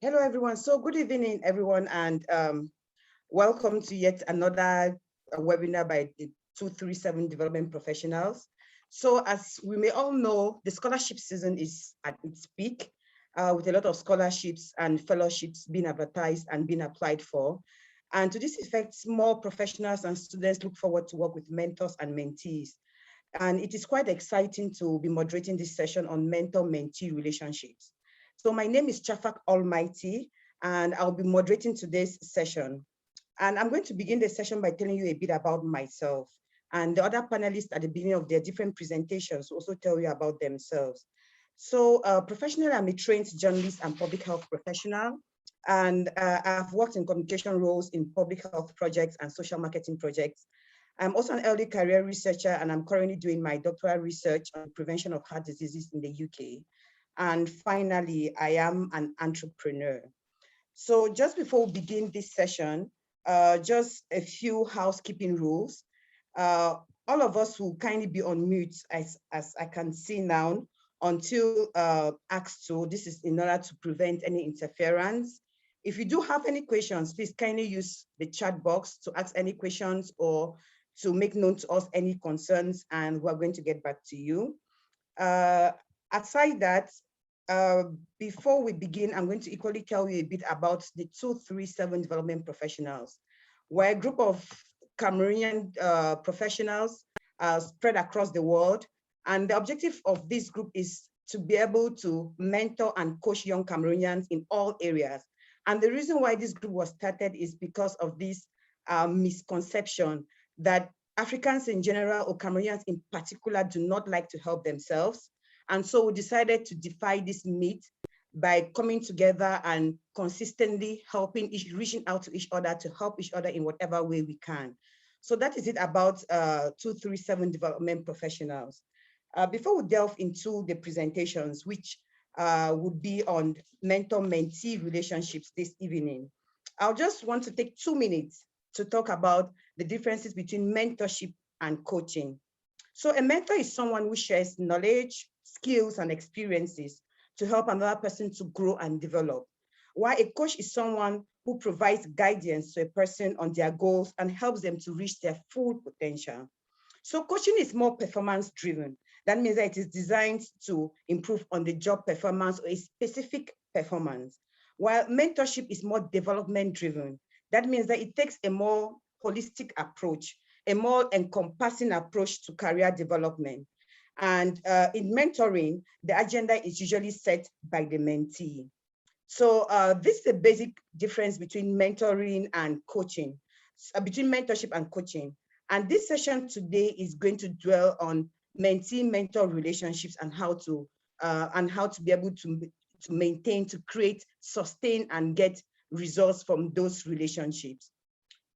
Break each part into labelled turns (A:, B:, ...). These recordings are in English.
A: Hello, everyone. So good evening, everyone, and welcome to yet another webinar by the 237 Development Professionals. So as we may all know, the scholarship season is at its peak with a lot of scholarships and fellowships being advertised and being applied for. And to this effect, more professionals and students look forward to work with mentors and mentees. And it is quite exciting to be moderating this session on mentor-mentee relationships. So my name is Chafak Almighty, and I'll be moderating today's session. And I'm going to begin the session by telling you a bit about myself. And the other panelists at the beginning of their different presentations also tell you about themselves. So professionally, I'm a trained journalist and public health professional. And I've worked in communication roles in public health projects and social marketing projects. I'm also an early career researcher, and I'm currently doing my doctoral research on prevention of heart diseases in the UK. And finally, I am an entrepreneur. So just before we begin this session, just a few housekeeping rules. All of us will kindly be on mute as I can see now until asked to. This is in order to prevent any interference. If you do have any questions, please kindly use the chat box to ask any questions or to make known to us any concerns, and we're going to get back to you. Aside that, before we begin, I'm going to equally tell you a bit about the 237 Development Professionals. We're a group of Cameroonian professionals spread across the world. And the objective of this group is to be able to mentor and coach young Cameroonians in all areas. And the reason why this group was started is because of this misconception that Africans in general, or Cameroonians in particular, do not like to help themselves. And so we decided to defy this myth by coming together and consistently reaching out to each other to help each other in whatever way we can. So that is it about 237 Development Professionals. Before we delve into the presentations, which would be on mentor-mentee relationships this evening, I'll just want to take 2 minutes to talk about the differences between mentorship and coaching. So a mentor is someone who shares knowledge, skills, and experiences to help another person to grow and develop. While a coach is someone who provides guidance to a person on their goals and helps them to reach their full potential. So coaching is more performance-driven. That means that it is designed to improve on the job performance or a specific performance. While mentorship is more development-driven. That means that it takes a more holistic approach, a more encompassing approach to career development. And in mentoring, the agenda is usually set by the mentee. So this is a basic difference between mentoring and coaching, between mentorship and coaching. And this session today is going to dwell on mentee-mentor relationships and how to be able to maintain, to create, sustain, and get results from those relationships.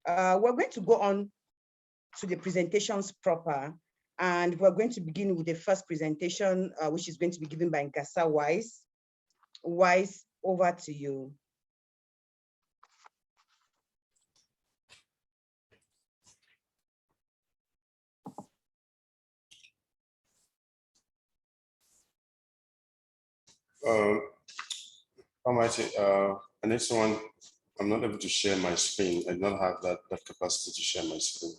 A: We're going to go on to the presentations proper. And we're going to begin with the first presentation, which is going to be given by Nkasa Wise. Wise, over to you.
B: Almighty, and next one, I'm not able to share my screen. I do not have that capacity to share my screen.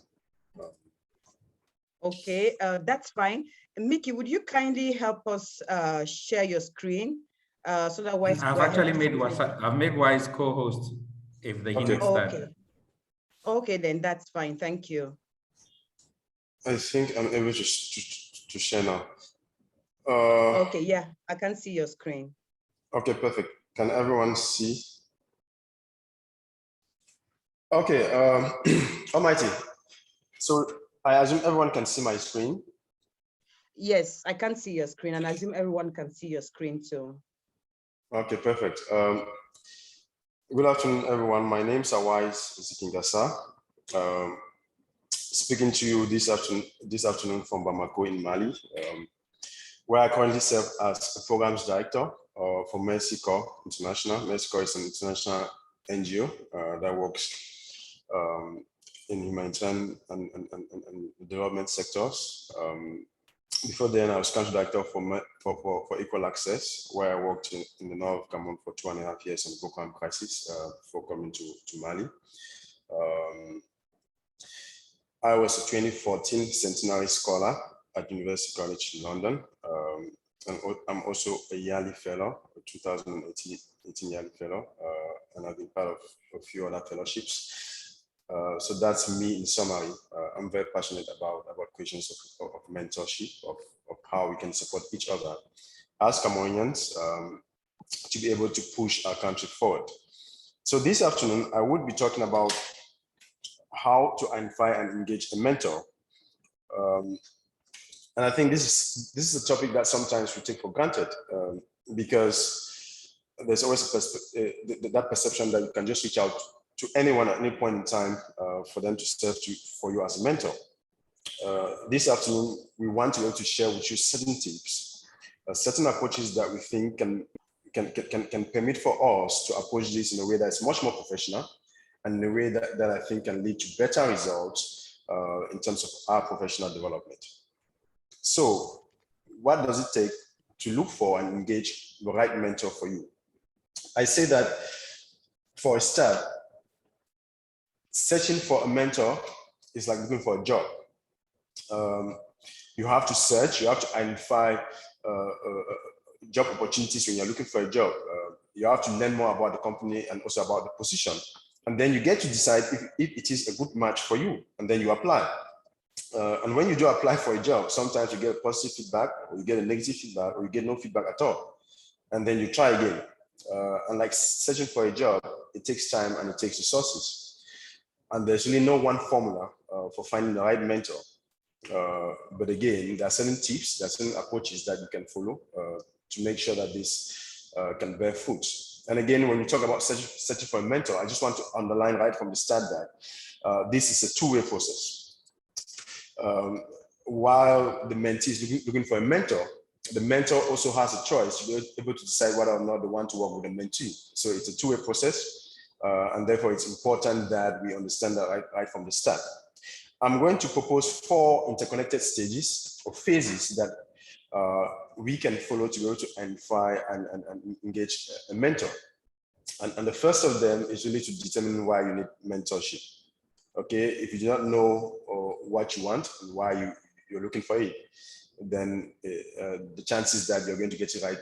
A: Okay, that's fine. Mickey, would you kindly help us share your screen so that Wise?
C: I've actually made Wise co-host if he needs that.
A: Okay, then that's fine. Thank you.
B: I think I'm able to share now.
A: Okay, yeah, I can see your screen.
B: Okay, perfect. Can everyone see? Okay, Almighty. So I assume everyone can see my screen?
A: Yes, I can see your screen, and I assume everyone can see your screen too.
B: Okay, perfect. Good afternoon, everyone. My name is Awais Zikingasa. Speaking to you this afternoon from Bamako in Mali, where I currently serve as a programs director for Mercy Corps International. Mercy Corps is an international NGO that works in humanitarian and development sectors. Before then, I was country director for Equal Access, where I worked in the north of Cameroon for 2.5 years on the Boko Haram crisis before coming to Mali. I was a 2014 Centenary Scholar at University College in London. And I'm also a yearly fellow, a 2018 yearly fellow, and I've been part of a few other fellowships. So that's me in summary. I'm very passionate about questions of mentorship, of how we can support each other as Cameroonians to be able to push our country forward. So this afternoon, I would be talking about how to identify and engage a mentor. And I think this is a topic that sometimes we take for granted because there's always that perception that you can just reach out to anyone at any point in time for them to serve for you as a mentor. This afternoon, we want to be able to share with you certain tips, certain approaches that we think can permit for us to approach this in a way that's much more professional and in a way that I think can lead to better results in terms of our professional development. So what does it take to look for and engage the right mentor for you? I say that for a start, searching for a mentor is like looking for a job. You have to search, you have to identify job opportunities when you're looking for a job. You have to learn more about the company and also about the position. And then you get to decide if it is a good match for you, and then you apply. And when you do apply for a job, sometimes you get positive feedback, or you get a negative feedback, or you get no feedback at all. And then you try again. And like searching for a job, it takes time and it takes resources. And there's really no one formula for finding the right mentor. But again, there are certain tips, there are certain approaches that you can follow to make sure that this can bear fruit. And again, when we talk about searching for a mentor, I just want to underline right from the start that this is a two-way process. While the mentee is looking for a mentor, the mentor also has a choice to be able to decide whether or not they want to work with a mentee. So it's a two-way process, and therefore it's important that we understand that right from the start. I'm going to propose 4 interconnected stages or phases that we can follow to be able to identify and engage a mentor. And the first of them is really to determine why you need mentorship. Okay, if you do not know what you want and why you're looking for it, then the chances that you're going to get it right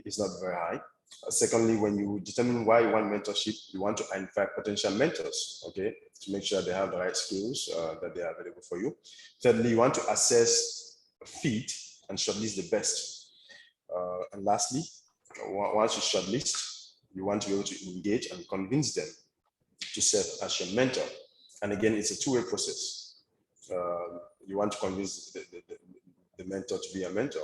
B: is not very high. Secondly, when you determine why you want mentorship, you want to identify potential mentors, okay, to make sure they have the right skills that they are available for you. Thirdly, you want to assess fit and shortlist the best. And lastly, once you shortlist, you want to be able to engage and convince them to serve as your mentor. And again, it's a two-way process. You want to convince the mentor to be a mentor,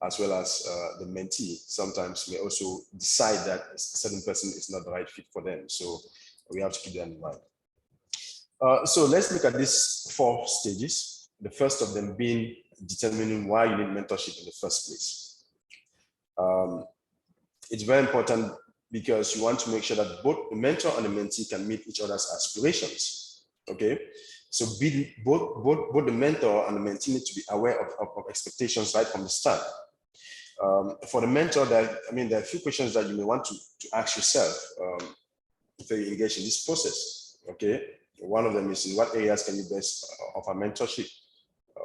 B: as well as the mentee sometimes may also decide that a certain person is not the right fit for them. So we have to keep that in mind. So let's look at these 4 stages. The first of them being determining why you need mentorship in the first place. It's very important because you want to make sure that both the mentor and the mentee can meet each other's aspirations. Okay, so both the mentor and the mentee need to be aware of expectations right from the start. For the mentor, there are a few questions that you may want to ask yourself if you engage in this process. Okay, one of them is, in what areas can you best offer mentorship?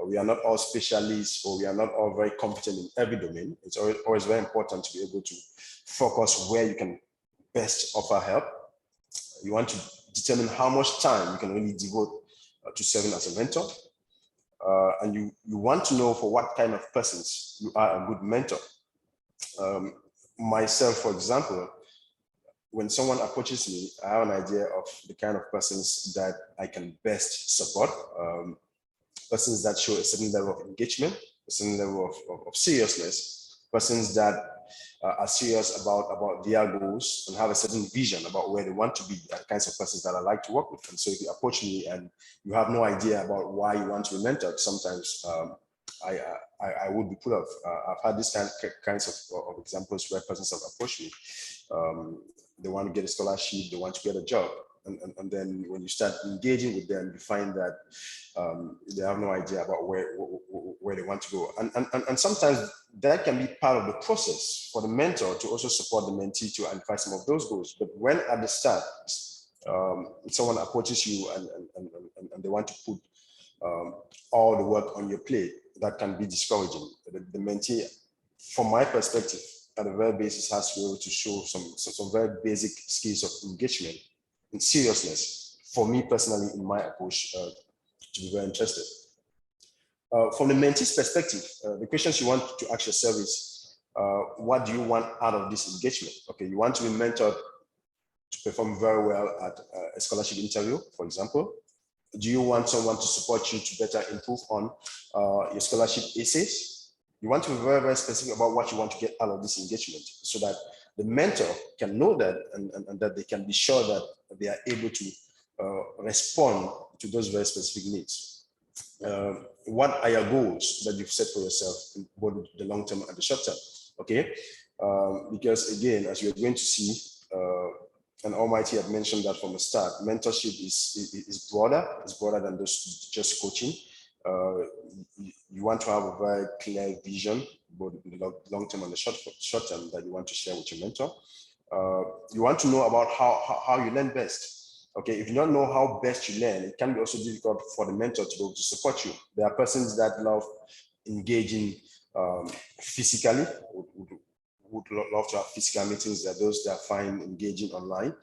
B: We are not all specialists, or we are not all very competent in every domain. It's always very important to be able to focus where you can best offer help. You want to determine how much time you can really devote to serving as a mentor. And you want to know for what kind of persons you are a good mentor. Myself, for example, when someone approaches me, I have an idea of the kind of persons that I can best support. Persons that show a certain level of engagement, a certain level of seriousness, persons that are serious about their goals and have a certain vision about where they want to be, the kinds of persons that I like to work with. And so if you approach me and you have no idea about why you want to be mentored, sometimes I would be put off. I've had these kinds of examples where persons have approached me. They want to get a scholarship, they want to get a job. And then when you start engaging with them, you find that they have no idea about where where they want to go. And sometimes that can be part of the process for the mentor to also support the mentee to identify some of those goals. But when at the start, someone approaches you and they want to put all the work on your plate, that can be discouraging. The mentee, from my perspective, at the very basis, has to be able to show some very basic skills of engagement and seriousness. For me personally, in my approach, to be very interested. From the mentee's perspective, the questions you want to ask yourself is, what do you want out of this engagement? Okay, you want to be mentored to perform very well at a scholarship interview, for example. Do you want someone to support you to better improve on your scholarship essays? You want to be very, very specific about what you want to get out of this engagement so that the mentor can know that and that they can be sure that they are able to respond to those very specific needs. What are your goals that you've set for yourself in both the long term and the short term? Okay, because again, as you're going to see, and Almighty had mentioned that from the start, mentorship is broader. It's broader than just coaching. You want to have a very clear vision, both in the long term and the short term, that you want to share with your mentor. You want to know about how you learn best. Okay, if you don't know how best you learn, it can be also difficult for the mentor to be able to support you. There are persons that love engaging physically, would love to have physical meetings. There are those that find engaging online.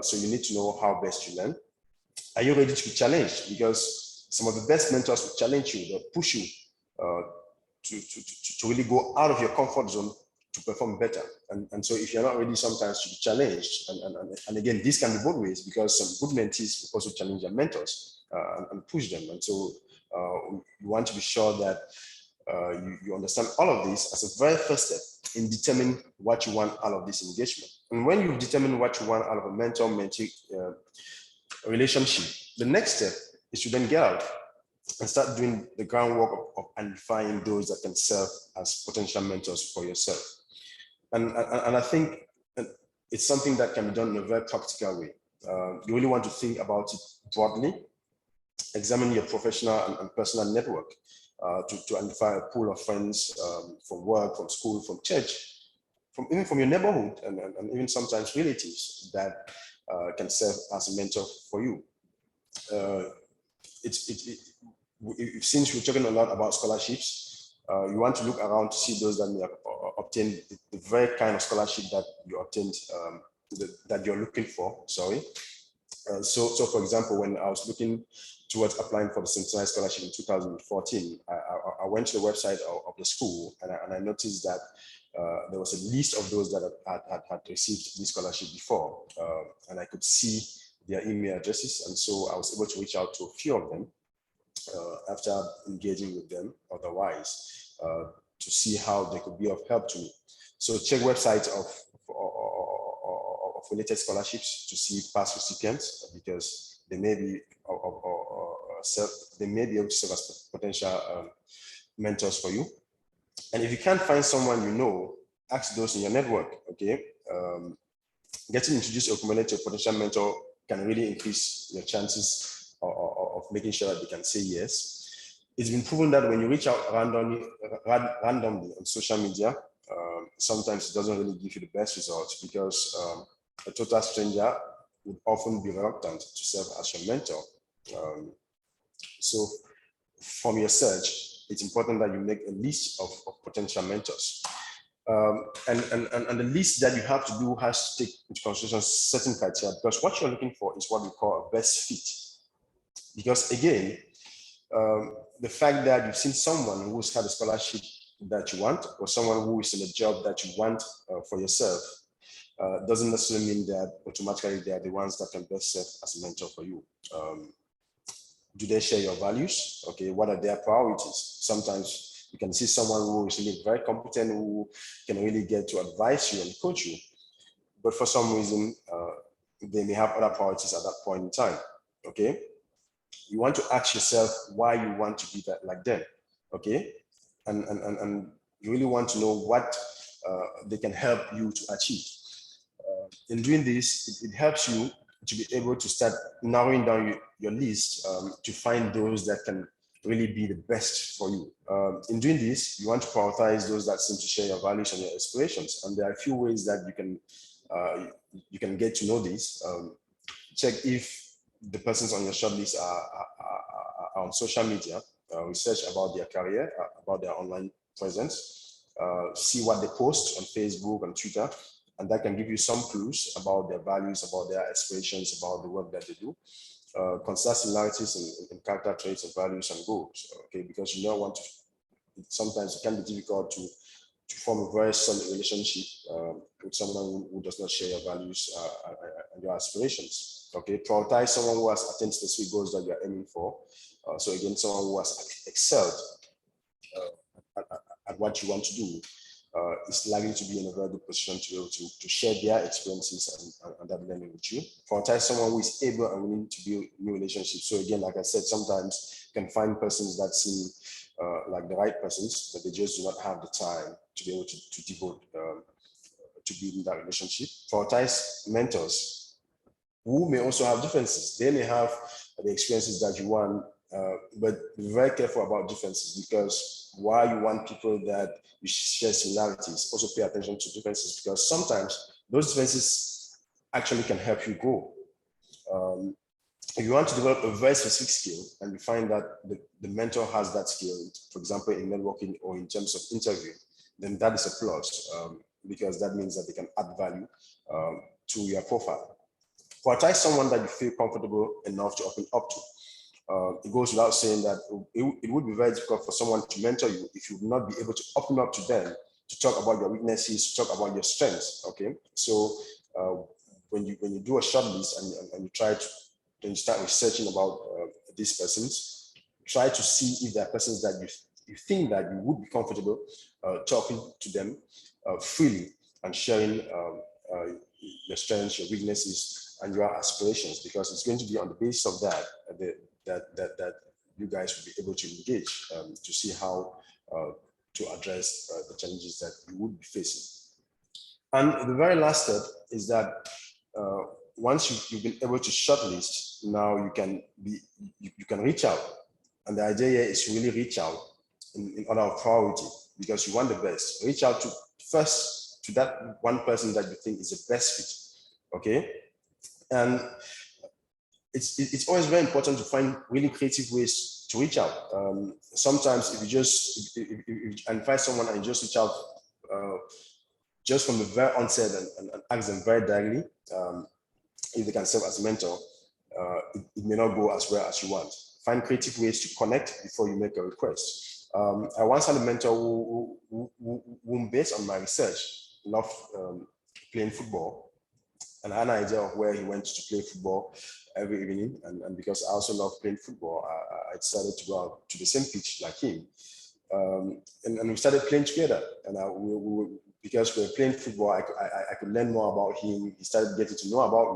B: So you need to know how best you learn. Are you ready to be challenged? Because some of the best mentors will challenge you, they'll push you to really go out of your comfort zone to perform better. And so if you're not ready sometimes to be challenged, and again, this can be both ways, because some good mentees will also challenge their mentors and push them. And so you want to be sure that you understand all of this as a very first step in determining what you want out of this engagement. And when you determine what you want out of a mentor-mentee relationship, the next step is to then get out and start doing the groundwork of identifying those that can serve as potential mentors for yourself. And I think it's something that can be done in a very practical way. You really want to think about it broadly, examine your professional and personal network to identify a pool of friends from work, from school, from church, even from your neighborhood, and even sometimes relatives that can serve as a mentor for you. Since we're talking a lot about scholarships, you want to look around to see those that may have obtained the very kind of scholarship that you obtained, that you're looking for, sorry. So for example, when I was looking towards applying for the Centennial Scholarship in 2014, I went to the website of the school, and I noticed that there was a list of those that had received this scholarship before, and I could see their email addresses, and so I was able to reach out to a few of them after engaging with them otherwise to see how they could be of help to me. So check websites of related scholarships to see past recipients, because they may be able to serve as potential mentors for you. And if you can't find someone you know, ask those in your network. Okay, getting introduced or recommended to a potential mentor can really increase your chances of making sure that they can say yes. It's been proven that when you reach out randomly on social media, sometimes it doesn't really give you the best results, because a total stranger would often be reluctant to serve as your mentor. So from your search, it's important that you make a list of potential mentors. And the list that you have to do has to take into consideration certain criteria, because what you're looking for is what we call a best fit. Because again, the fact that you've seen someone who's had a scholarship that you want, or someone who is in a job that you want for yourself, doesn't necessarily mean that automatically they are the ones that can best serve as a mentor for you. Do they share your values? Okay, what are their priorities? Sometimes you can see someone who is really very competent, who can really get to advise you and coach you, but for some reason, they may have other priorities at that point in time. Okay, you want to ask yourself why you want to be like them. Okay, and you really want to know what they can help you to achieve. In doing this, it helps you to be able to start narrowing down your list to find those that can really be the best for you. In doing this, you want to prioritize those that seem to share your values and your aspirations. And there are a few ways that you can get to know this. Check if the persons on your shortlist are on social media. Research about their career, about their online presence. See what they post on Facebook and Twitter, and that can give you some clues about their values, about their aspirations, about the work that they do. Consider similarities in character traits and values and goals, okay? Because you don't want to, sometimes it can be difficult to form a very solid relationship with someone who does not share your values and your aspirations, okay? Prioritize someone who has attained specific goals that you are aiming for. So again, someone who has excelled at what you want to do is likely to be in a very good position to be able to share their experiences and that learning with you. Prioritize someone who is able and willing to build new relationships. So again, like I said, sometimes you can find persons that seem like the right persons, but they just do not have the time to be able to devote to building that relationship. Prioritize mentors who may also have differences. They may have the experiences that you want, but be very careful about differences, because while you want people that you share similarities, also pay attention to differences, because sometimes those differences actually can help you grow. If you want to develop a very specific skill and you find that the mentor has that skill, for example, in networking or in terms of interviewing, then that is a plus, because that means that they can add value to your profile. Prioritize someone that you feel comfortable enough to open up to. It goes without saying that it would be very difficult for someone to mentor you if you would not be able to open up to them, to talk about your weaknesses, to talk about your strengths, okay? So when you do a short list and you try to, then you start researching about these persons, try to see if there are persons that you think that you would be comfortable talking to them freely and sharing your strengths, your weaknesses, and your aspirations, because it's going to be on the basis of that that you guys will be able to engage to see how to address the challenges that you would be facing. And the very last step is that once you've been able to shortlist, now you can reach out. And the idea here is to really reach out in order of priority, because you want the best. Reach out first to that one person that you think is the best fit, okay? And it's always very important to find really creative ways to reach out. Sometimes if you find someone and you just reach out just from the very onset and ask them very directly if they can serve as a mentor, it may not go as well as you want. Find creative ways to connect before you make a request. I once had a mentor who based on my research, loved playing football, and I had an idea of where he went to play football every evening. And because I also love playing football, I decided to go out to the same pitch like him. And we started playing together. And because we were playing football, I could learn more about him. He started getting to know about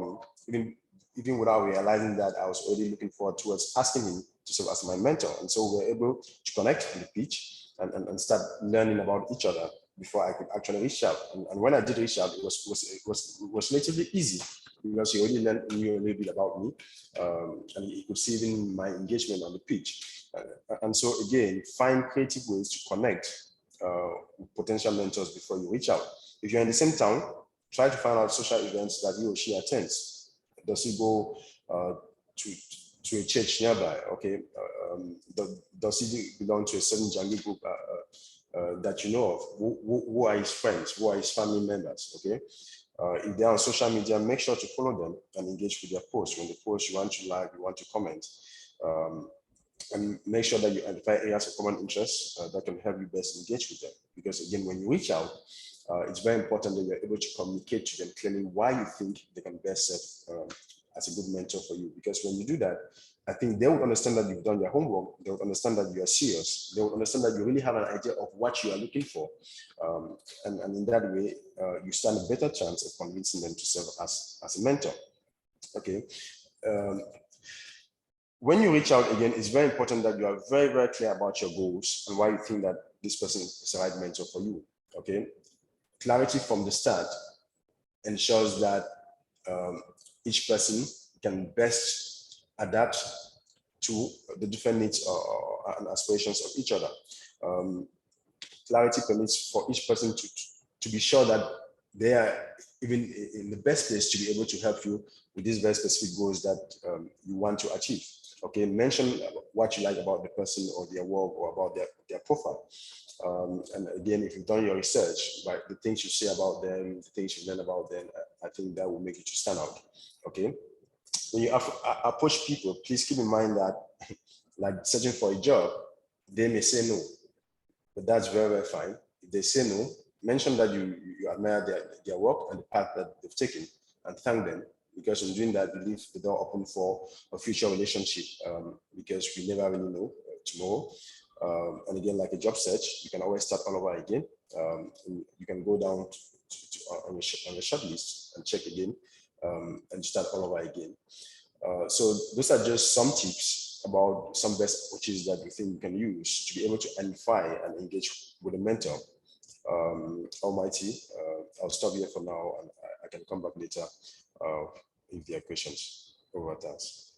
B: me, even without realizing that I was already looking forward towards asking him to serve as my mentor. And so we were able to connect on the pitch and start learning about each other before I could actually reach out. And when I did reach out, it was relatively easy, because he already knew a little bit about me, and he could see even my engagement on the pitch. And so again, find creative ways to connect with potential mentors before you reach out. If you're in the same town, try to find out social events that he or she attends. Does he go to a church nearby? Okay. Does he belong to a certain jungle group that you know of? Who are his friends? Who are his family members? Okay. If they're on social media, make sure to follow them and engage with their posts. When they post, you want to like, you want to comment. And make sure that you identify areas of common interest that can help you best engage with them. Because again, when you reach out, it's very important that you're able to communicate to them clearly why you think they can best serve as a good mentor for you. Because when you do that, I think they will understand that you've done your homework. They will understand that you are serious. They will understand that you really have an idea of what you are looking for. And in that way, you stand a better chance of convincing them to serve as a mentor. Okay. When you reach out again, it's very important that you are very, very clear about your goals and why you think that this person is the right mentor for you. Okay. Clarity from the start ensures that each person can best adapt to the different needs and aspirations of each other. Clarity permits for each person to be sure that they are even in the best place to be able to help you with these very specific goals that you want to achieve. Okay, mention what you like about the person or their work or about their profile. And again, if you've done your research, right, the things you say about them, the things you learn about them, I think that will make you to stand out. Okay, when you approach people, please keep in mind that, like searching for a job, they may say no, but that's very, very fine. If they say no, mention that you admire their work and the path that they've taken, and thank them, because in doing that, you leave the door open for a future relationship, because we never really know tomorrow. And again, like a job search, you can always start all over again. You can go down on the short list and check again, and start all over again. So those are just some tips about some best approaches that we think you can use to be able to identify and engage with a mentor. Almighty, I'll stop here for now, and I can come back later if there are questions. Over, thanks.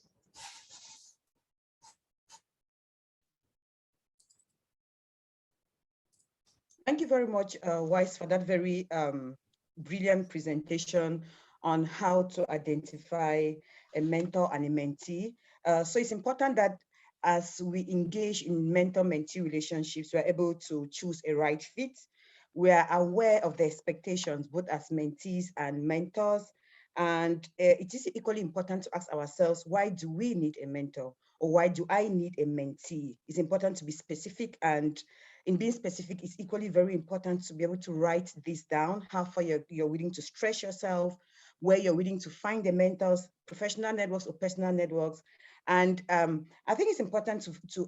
A: Thank you very much, Wise, for that very brilliant presentation on how to identify a mentor and a mentee. So it's important that as we engage in mentor-mentee relationships, we're able to choose a right fit. We are aware of the expectations, both as mentees and mentors. And it is equally important to ask ourselves, why do we need a mentor? Or why do I need a mentee? It's important to be specific, and in being specific, it's equally very important to be able to write this down, how far you're willing to stretch yourself, where you're willing to find the mentors, professional networks or personal networks. And I think it's important to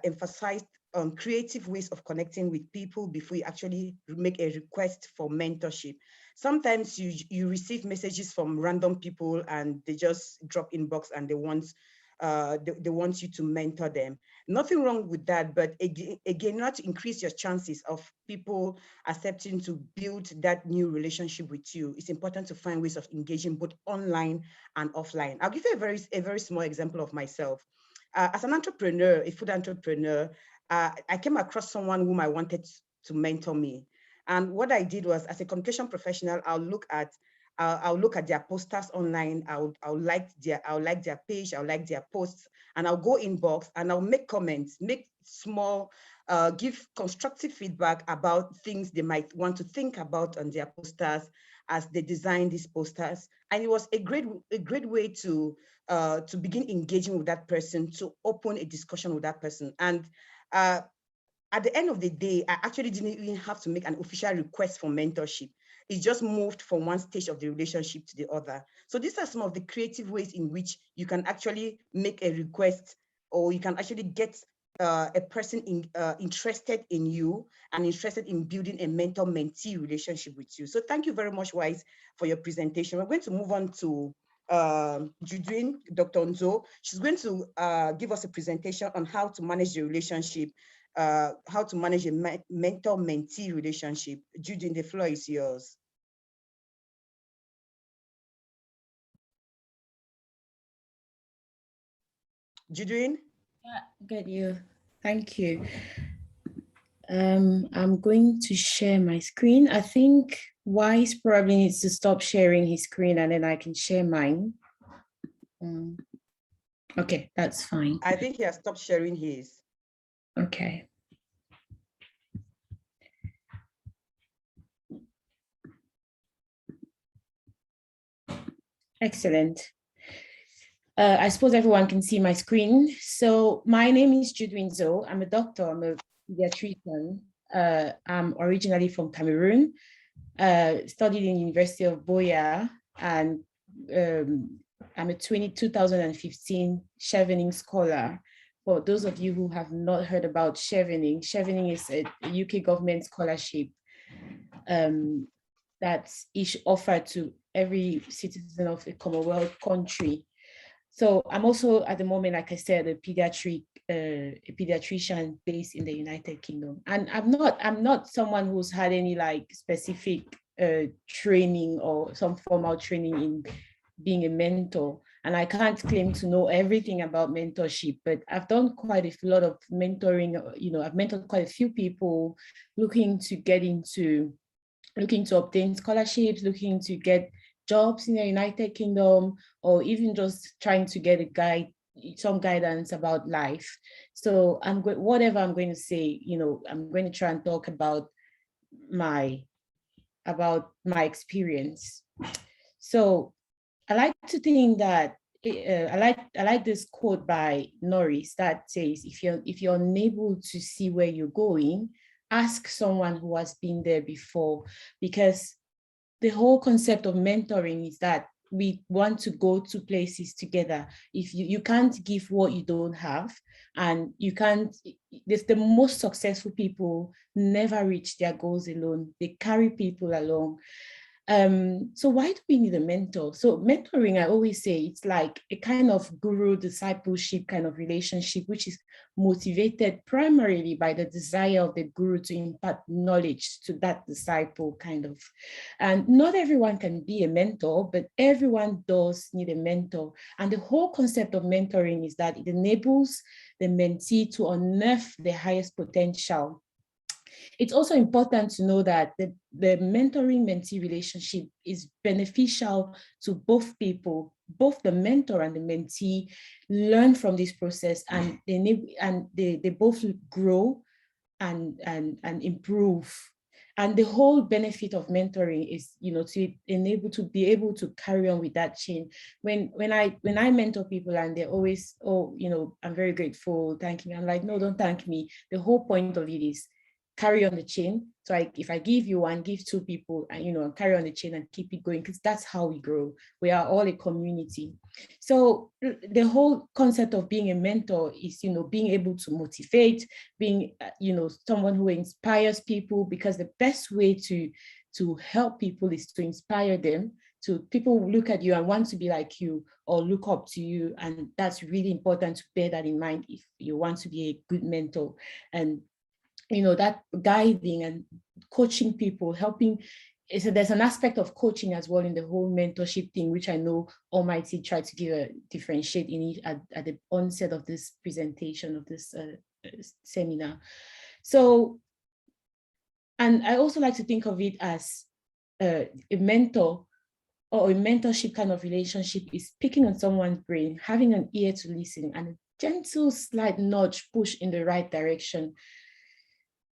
A: emphasize on creative ways of connecting with people before you actually make a request for mentorship. Sometimes you receive messages from random people and they just drop inbox and they want you to mentor them. Nothing wrong with that, but again, not to increase your chances of people accepting to build that new relationship with you. It's important to find ways of engaging both online and offline. I'll give you a very small example of myself. As an entrepreneur, a food entrepreneur, I came across someone whom I wanted to mentor me. And what I did was, as a communication professional, I'll look at their posters online. I'll like their page. I'll like their posts, and I'll go inbox and I'll make comments, make small, give constructive feedback about things they might want to think about on their posters as they design these posters. And it was a great way to begin engaging with that person, to open a discussion with that person. And at the end of the day, I actually didn't even have to make an official request for mentorship. It just moved from one stage of the relationship to the other. So these are some of the creative ways in which you can actually make a request, or you can actually get a person interested in you and interested in building a mentor-mentee relationship with you. So thank you very much, Wise, for your presentation. We're going to move on to Judwin, Dr. Nzo. She's going to give us a presentation on how to manage the relationship, how to manage a mentor-mentee relationship. Judwin, the floor is yours. Judwin?
D: Yeah, good. Thank you. I'm going to share my screen. I think Wise probably needs to stop sharing his screen and then I can share mine. Okay, that's fine.
A: I think he has stopped sharing his.
D: Okay. Excellent. I suppose everyone can see my screen. So my name is Judwin Zo. I'm a doctor. I'm a pediatrician. I'm originally from Cameroon. Studied in the University of Boya, and I'm a 2015 Chevening scholar. For those of you who have not heard about Chevening, Chevening is a UK government scholarship that's offered to every citizen of a Commonwealth country. So I'm also at the moment, like I said, a pediatrician based in the United Kingdom. And I'm not someone who's had any like specific training or some formal training in being a mentor. And I can't claim to know everything about mentorship, but I've done quite a lot of mentoring. I've mentored quite a few people looking to obtain scholarships, looking to get jobs in the United Kingdom, or even just trying to get some guidance about life. So whatever I'm going to say, I'm going to try and talk about my experience. So I like to think that I like this quote by Norris that says, if you're unable to see where you're going, ask someone who has been there before, because the whole concept of mentoring is that we want to go to places together. If you can't give what you don't have, and you can't, the most successful people never reach their goals alone. They carry people along. So why do we need a mentor? So mentoring, I always say, it's like a kind of guru discipleship kind of relationship, which is motivated primarily by the desire of the guru to impart knowledge to that disciple kind of. And not everyone can be a mentor, but everyone does need a mentor. And the whole concept of mentoring is that it enables the mentee to unearth the highest potential. It's also important to know that the mentoring-mentee relationship is beneficial to both people. Both the mentor and the mentee learn from this process, and they both grow and improve. And the whole benefit of mentoring is, to be able to carry on with that chain. When I mentor people and they're always, I'm very grateful, thank me. I'm like, no, don't thank me. The whole point of it is carry on the chain. So if I give you one, give two people, and carry on the chain and keep it going, because that's how we grow. We are all a community. So the whole concept of being a mentor is, being able to motivate, being, someone who inspires people, because the best way to help people is to inspire them. So people look at you and want to be like you or look up to you. And that's really important to bear that in mind if you want to be a good mentor. And that guiding and coaching people, helping. So there's an aspect of coaching as well in the whole mentorship thing, which I know Almighty tried to differentiate in it at the onset of this presentation of this seminar. So, and I also like to think of it as a mentor or a mentorship kind of relationship is picking on someone's brain, having an ear to listen, and a gentle slight nudge push in the right direction.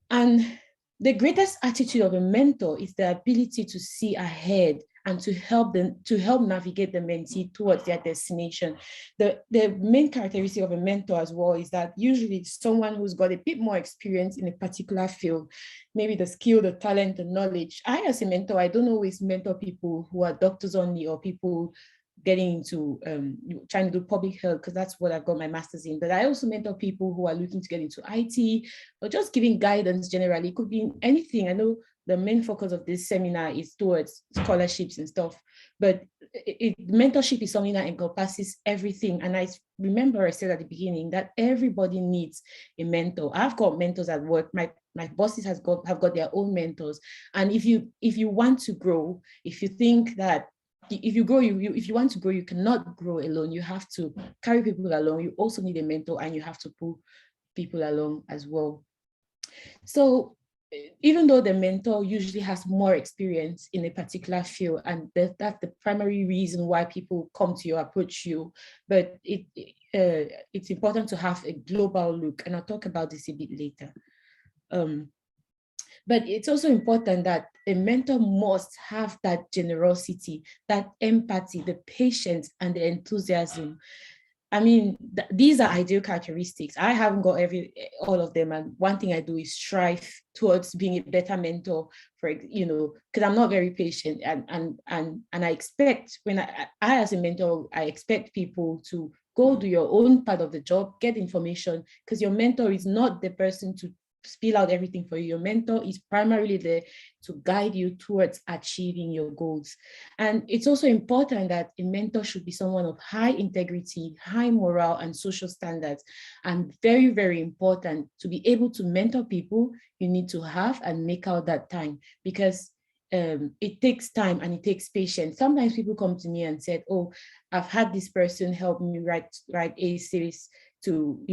D: And the greatest attitude of a mentor is the ability to see ahead and to help navigate the mentee towards their destination. The main characteristic of a mentor as well is that usually it's someone who's got a bit more experience in a particular field, maybe the skill, the talent, the knowledge. I, as a mentor, I don't always mentor people who are doctors only or people getting into trying to do public health, because that's what I've got my master's in. But I also mentor people who are looking to get into IT or just giving guidance generally. It could be anything. I know the main focus of this seminar is towards scholarships and stuff, but mentorship is something that encompasses everything. And I remember I said at the beginning that everybody needs a mentor. I've got mentors at work. My bosses have got their own mentors. And if you want to grow, if you think that if you want to grow, you cannot grow alone. You have to carry people along. You also need a mentor, and you have to pull people along as well. So even though the mentor usually has more experience in a particular field, and that's the primary reason why people come to you, approach you, but it's important to have a global look, and I'll talk about this a bit later. But it's also important that a mentor must have that generosity, that empathy, the patience, and the enthusiasm. I mean, these are ideal characteristics. I haven't got all of them. And one thing I do is strive towards being a better mentor, because I'm not very patient. And I expect, when I as a mentor, I expect people to go do your own part of the job, get information, because your mentor is not the person to spill out everything for you. Your mentor is primarily there to guide you towards achieving your goals. And it's also important that a mentor should be someone of high integrity, high morale, and social standards. And very, very important, to be able to mentor people, you need to have and make out that time, because it takes time and it takes patience. Sometimes people come to me and said, oh, I've had this person help me write essays to,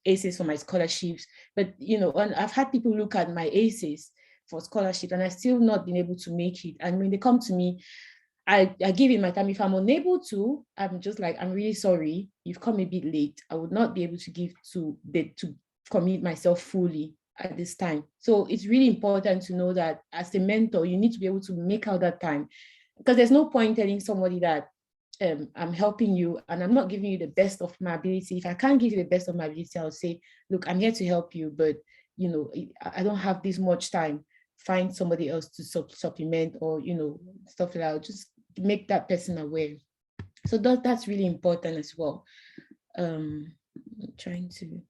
D: essays for my scholarships. But, and I've had people look at my essays for scholarship and I still not been able to make it. And when they come to me, I give it my time. If I'm unable to, I'm just like, I'm really sorry. You've come a bit late. I would not be able to commit myself fully at this time. So it's really important to know that as a mentor, you need to be able to make out that time, because there's no point telling somebody that I'm helping you and I'm not giving you the best of my ability. If I can't give you the best of my ability, I'll say, look, I'm here to help you, but I don't have this much time. Find somebody else to supplement or, stuff like that. I'll just make that person aware. So that's really important as well. I'm trying to.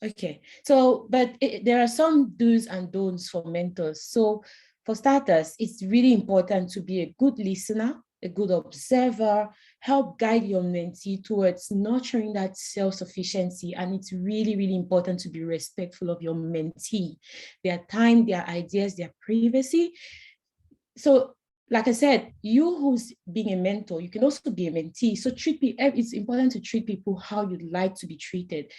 D: Okay, so, but there are some do's and don'ts for mentors. So for starters, it's really important to be a good listener, a good observer, help guide your mentee towards nurturing that self-sufficiency. And it's really, really important to be respectful of your mentee, their time, their ideas, their privacy. So like I said, you who's being a mentor, you can also be a mentee. So it's important to treat people how you'd like to be treated.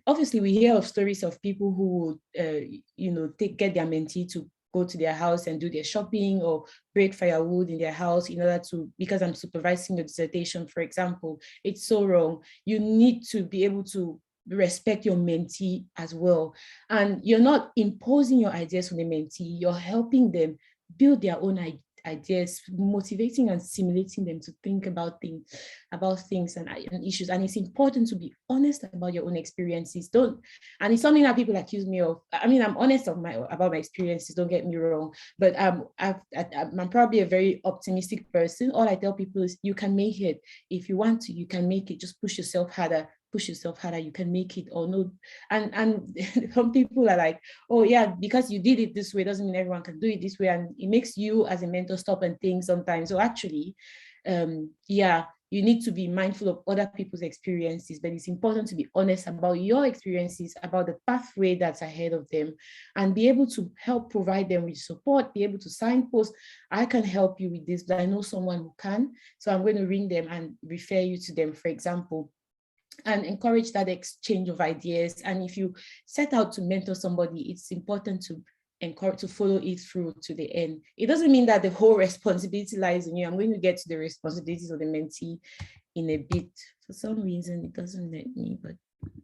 D: Obviously, we hear of stories of people who, get their mentee to go to their house and do their shopping or break firewood in their house in order to, because I'm supervising your dissertation, for example. It's so wrong. You need to be able to respect your mentee as well. And you're not imposing your ideas on the mentee, you're helping them build their own ideas, motivating and stimulating them to think about things and issues. And it's important to be honest about your own experiences. And it's something that people accuse me of. I mean, I'm honest about my experiences, don't get me wrong, but I'm probably a very optimistic person. All I tell people is, you can make it. If you want to, you can make it. Just push yourself harder, you can make it. Or no. And some people are like, oh yeah, because you did it this way doesn't mean everyone can do it this way, and it makes you as a mentor stop and think sometimes. So actually, you need to be mindful of other people's experiences, but it's important to be honest about your experiences, about the pathway that's ahead of them, and be able to help provide them with support, be able to signpost, I can help you with this, but I know someone who can, so I'm going to ring them and refer you to them, for example. And encourage that exchange of ideas. And if you set out to mentor somebody, it's important to encourage to follow it through to the end. It doesn't mean that the whole responsibility lies on you. I'm going to get to the responsibilities of the mentee in a bit. For some reason, it doesn't let me, but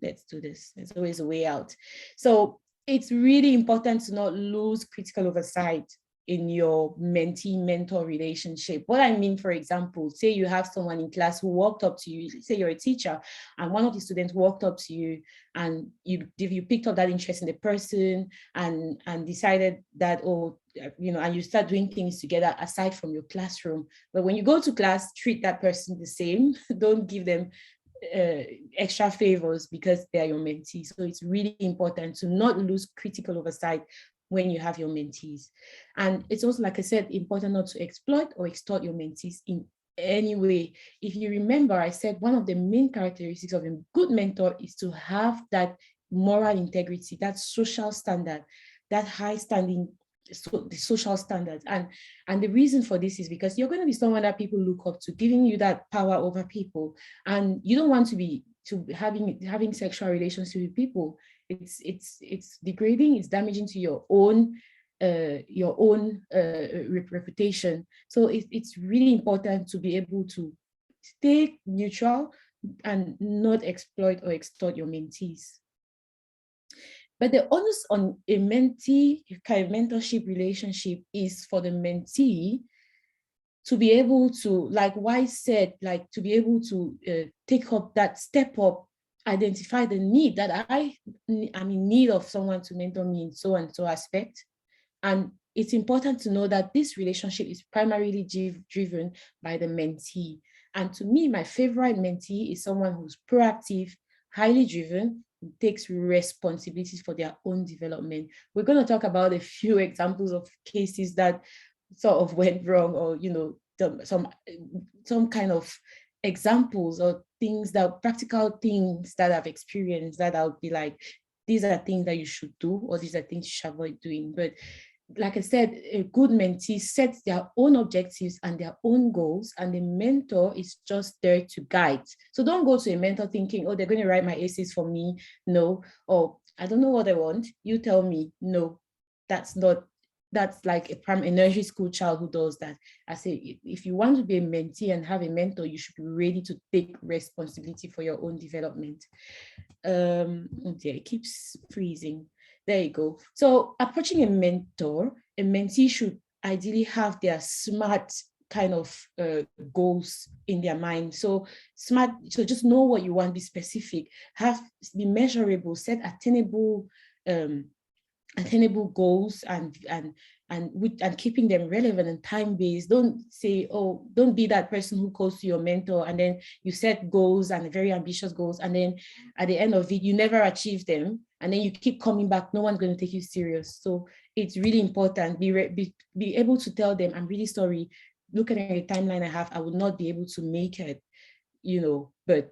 D: let's do this. There's always a way out. So it's really important to not lose critical oversight in your mentee-mentor relationship. What I mean, for example, say you have someone in class who walked up to you, say you're a teacher, and one of the students walked up to you and you picked up that interest in the person and decided that, and you start doing things together aside from your classroom. But when you go to class, treat that person the same. Don't give them extra favors because they are your mentees. So it's really important to not lose critical oversight when you have your mentees. And it's also, like I said, important not to exploit or extort your mentees in any way. If you remember, I said one of the main characteristics of a good mentor is to have that moral integrity, that social standard, that high standing, so the social standards. And the reason for this is because you're going to be someone that people look up to, giving you that power over people. And you don't want to be having sexual relations with people. It's degrading, it's damaging to your own reputation. So it's really important to be able to stay neutral and not exploit or extort your mentees. But the onus on a mentee kind of mentorship relationship is for the mentee to be able to, like Wise said, like to be able to take up that step up, identify the need that I'm in need of someone to mentor me in so and so aspect. And it's important to know that this relationship is primarily driven by the mentee. And to me, my favorite mentee is someone who's proactive, highly driven, who takes responsibilities for their own development. We're going to talk about a few examples of cases that sort of went wrong, or some kind of examples or things, that practical things that I've experienced, that I'll be like, these are things that you should do, or these are things you should avoid doing. But like I said, a good mentee sets their own objectives and their own goals, and the mentor is just there to guide. So don't go to a mentor thinking, oh, they're going to write my essays for me. No. Or I don't know what I want. You tell me. No, that's like a nursery school child who does that. I say, if you want to be a mentee and have a mentor, you should be ready to take responsibility for your own development. Oh dear, it keeps freezing. There you go. So approaching a mentor, a mentee should ideally have their SMART kind of goals in their mind. So SMART, so just know what you want, be specific, be measurable, set attainable goals, and keeping them relevant and time-based. Don't say, oh, don't be that person who goes to your mentor and then you set goals and very ambitious goals, and then at the end of it, you never achieve them, and then you keep coming back. No one's going to take you serious. So it's really important, be able to tell them, I'm really sorry, looking at the timeline I have, I will not be able to make it, but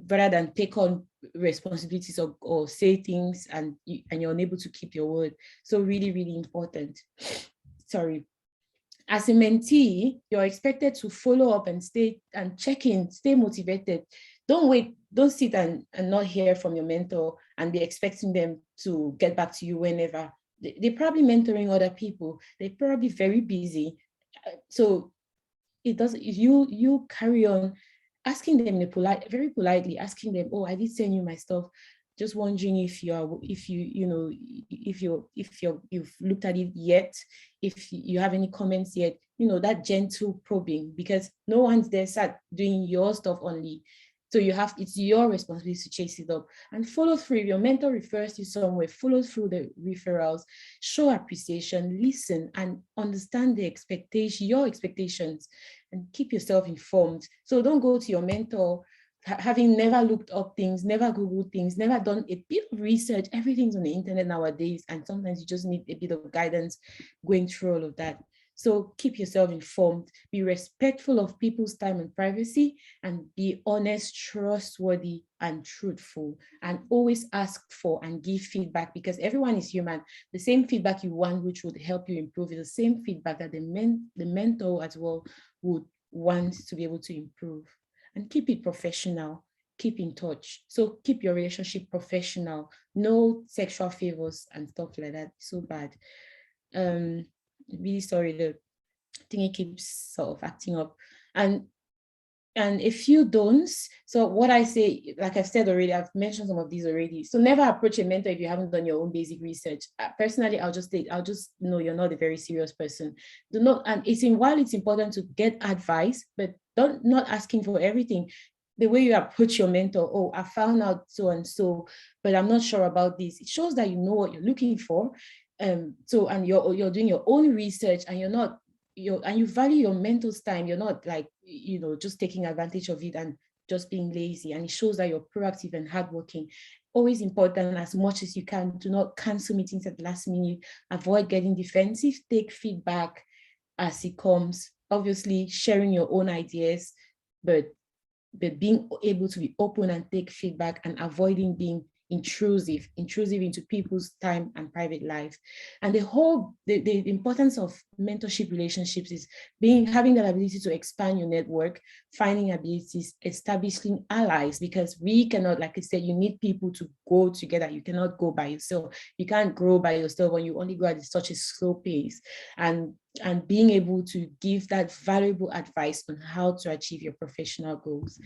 D: rather than take on responsibilities or say things and you're unable to keep your word. So really, really important. Sorry. As a mentee, you're expected to follow up and stay and check in, stay motivated. Don't wait, don't sit and not hear from your mentor and be expecting them to get back to you whenever. They're probably mentoring other people. They're probably very busy. So it doesn't, you carry on asking them very politely, asking them, oh, I did send you my stuff. Just wondering if you've looked at it yet, if you have any comments yet, that gentle probing, because no one's there sat doing your stuff only. So it's your responsibility to chase it up and follow through. If your mentor refers you somewhere, follow through the referrals, show appreciation, listen, and understand your expectations, and keep yourself informed. So don't go to your mentor having never looked up things, never Googled things, never done a bit of research. Everything's on the internet nowadays, and sometimes you just need a bit of guidance going through all of that. So keep yourself informed, be respectful of people's time and privacy, and be honest, trustworthy, and truthful, and always ask for and give feedback, because everyone is human. The same feedback you want, which would help you improve, is the same feedback that the mentor as well would want to be able to improve. And keep it professional, keep in touch. So keep your relationship professional, no sexual favors and stuff like that. So bad. Really sorry, the thing keeps sort of acting up. And a few don'ts. So what I say, like I've said already, I've mentioned some of these already. So never approach a mentor if you haven't done your own basic research. Personally, I'll just know you're not a very serious person. While it's important to get advice, but not asking for everything. The way you approach your mentor, oh, I found out so and so, but I'm not sure about this. It shows that you know what you're looking for. And you're doing your own research, and you value your mentor's time. You're not like, just taking advantage of it and just being lazy. And it shows that you're proactive and hardworking. Always important, as much as you can, do not cancel meetings at the last minute. Avoid getting defensive. Take feedback as it comes. Obviously, sharing your own ideas, but being able to be open and take feedback, and avoiding being intrusive into people's time and private life. And the importance of mentorship relationships is having that ability to expand your network, finding abilities, establishing allies, because we cannot, like I said, you need people to go together. You cannot go by yourself. You can't grow by yourself when you only grow at such a slow pace. And being able to give that valuable advice on how to achieve your professional goals.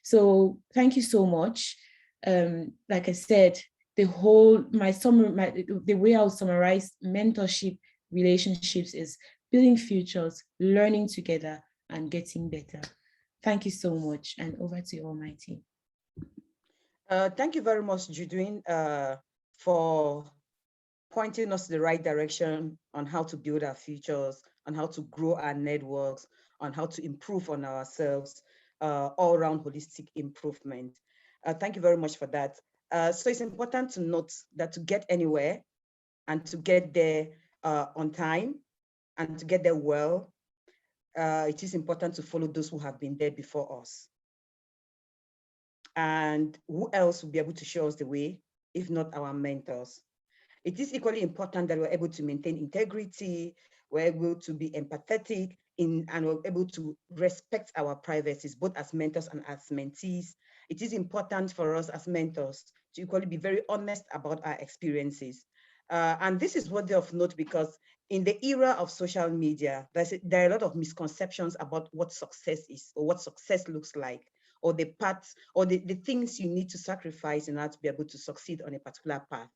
D: So thank you so much. Like I said, the way I'll summarize mentorship relationships is building futures, learning together, and getting better. Thank you so much, and over to you, Almighty.
A: Thank you very much, Judwin, for pointing us the right direction on how to build our futures, on how to grow our networks, on how to improve on ourselves, all-around holistic improvement. Thank you very much for that. So it's important to note that to get anywhere and to get there on time and to get there well, it is important to follow those who have been there before us. And who else will be able to show us the way? if not our mentors. It is equally important that we're able to maintain integrity, we're able to be empathetic, and we're able to respect our privacies, both as mentors and as mentees. It is important for us as mentors to equally be very honest about our experiences. And this is worthy of note because in the era of social media, there are a lot of misconceptions about what success is or what success looks like, or the paths or the things you need to sacrifice in order to be able to succeed on a particular path.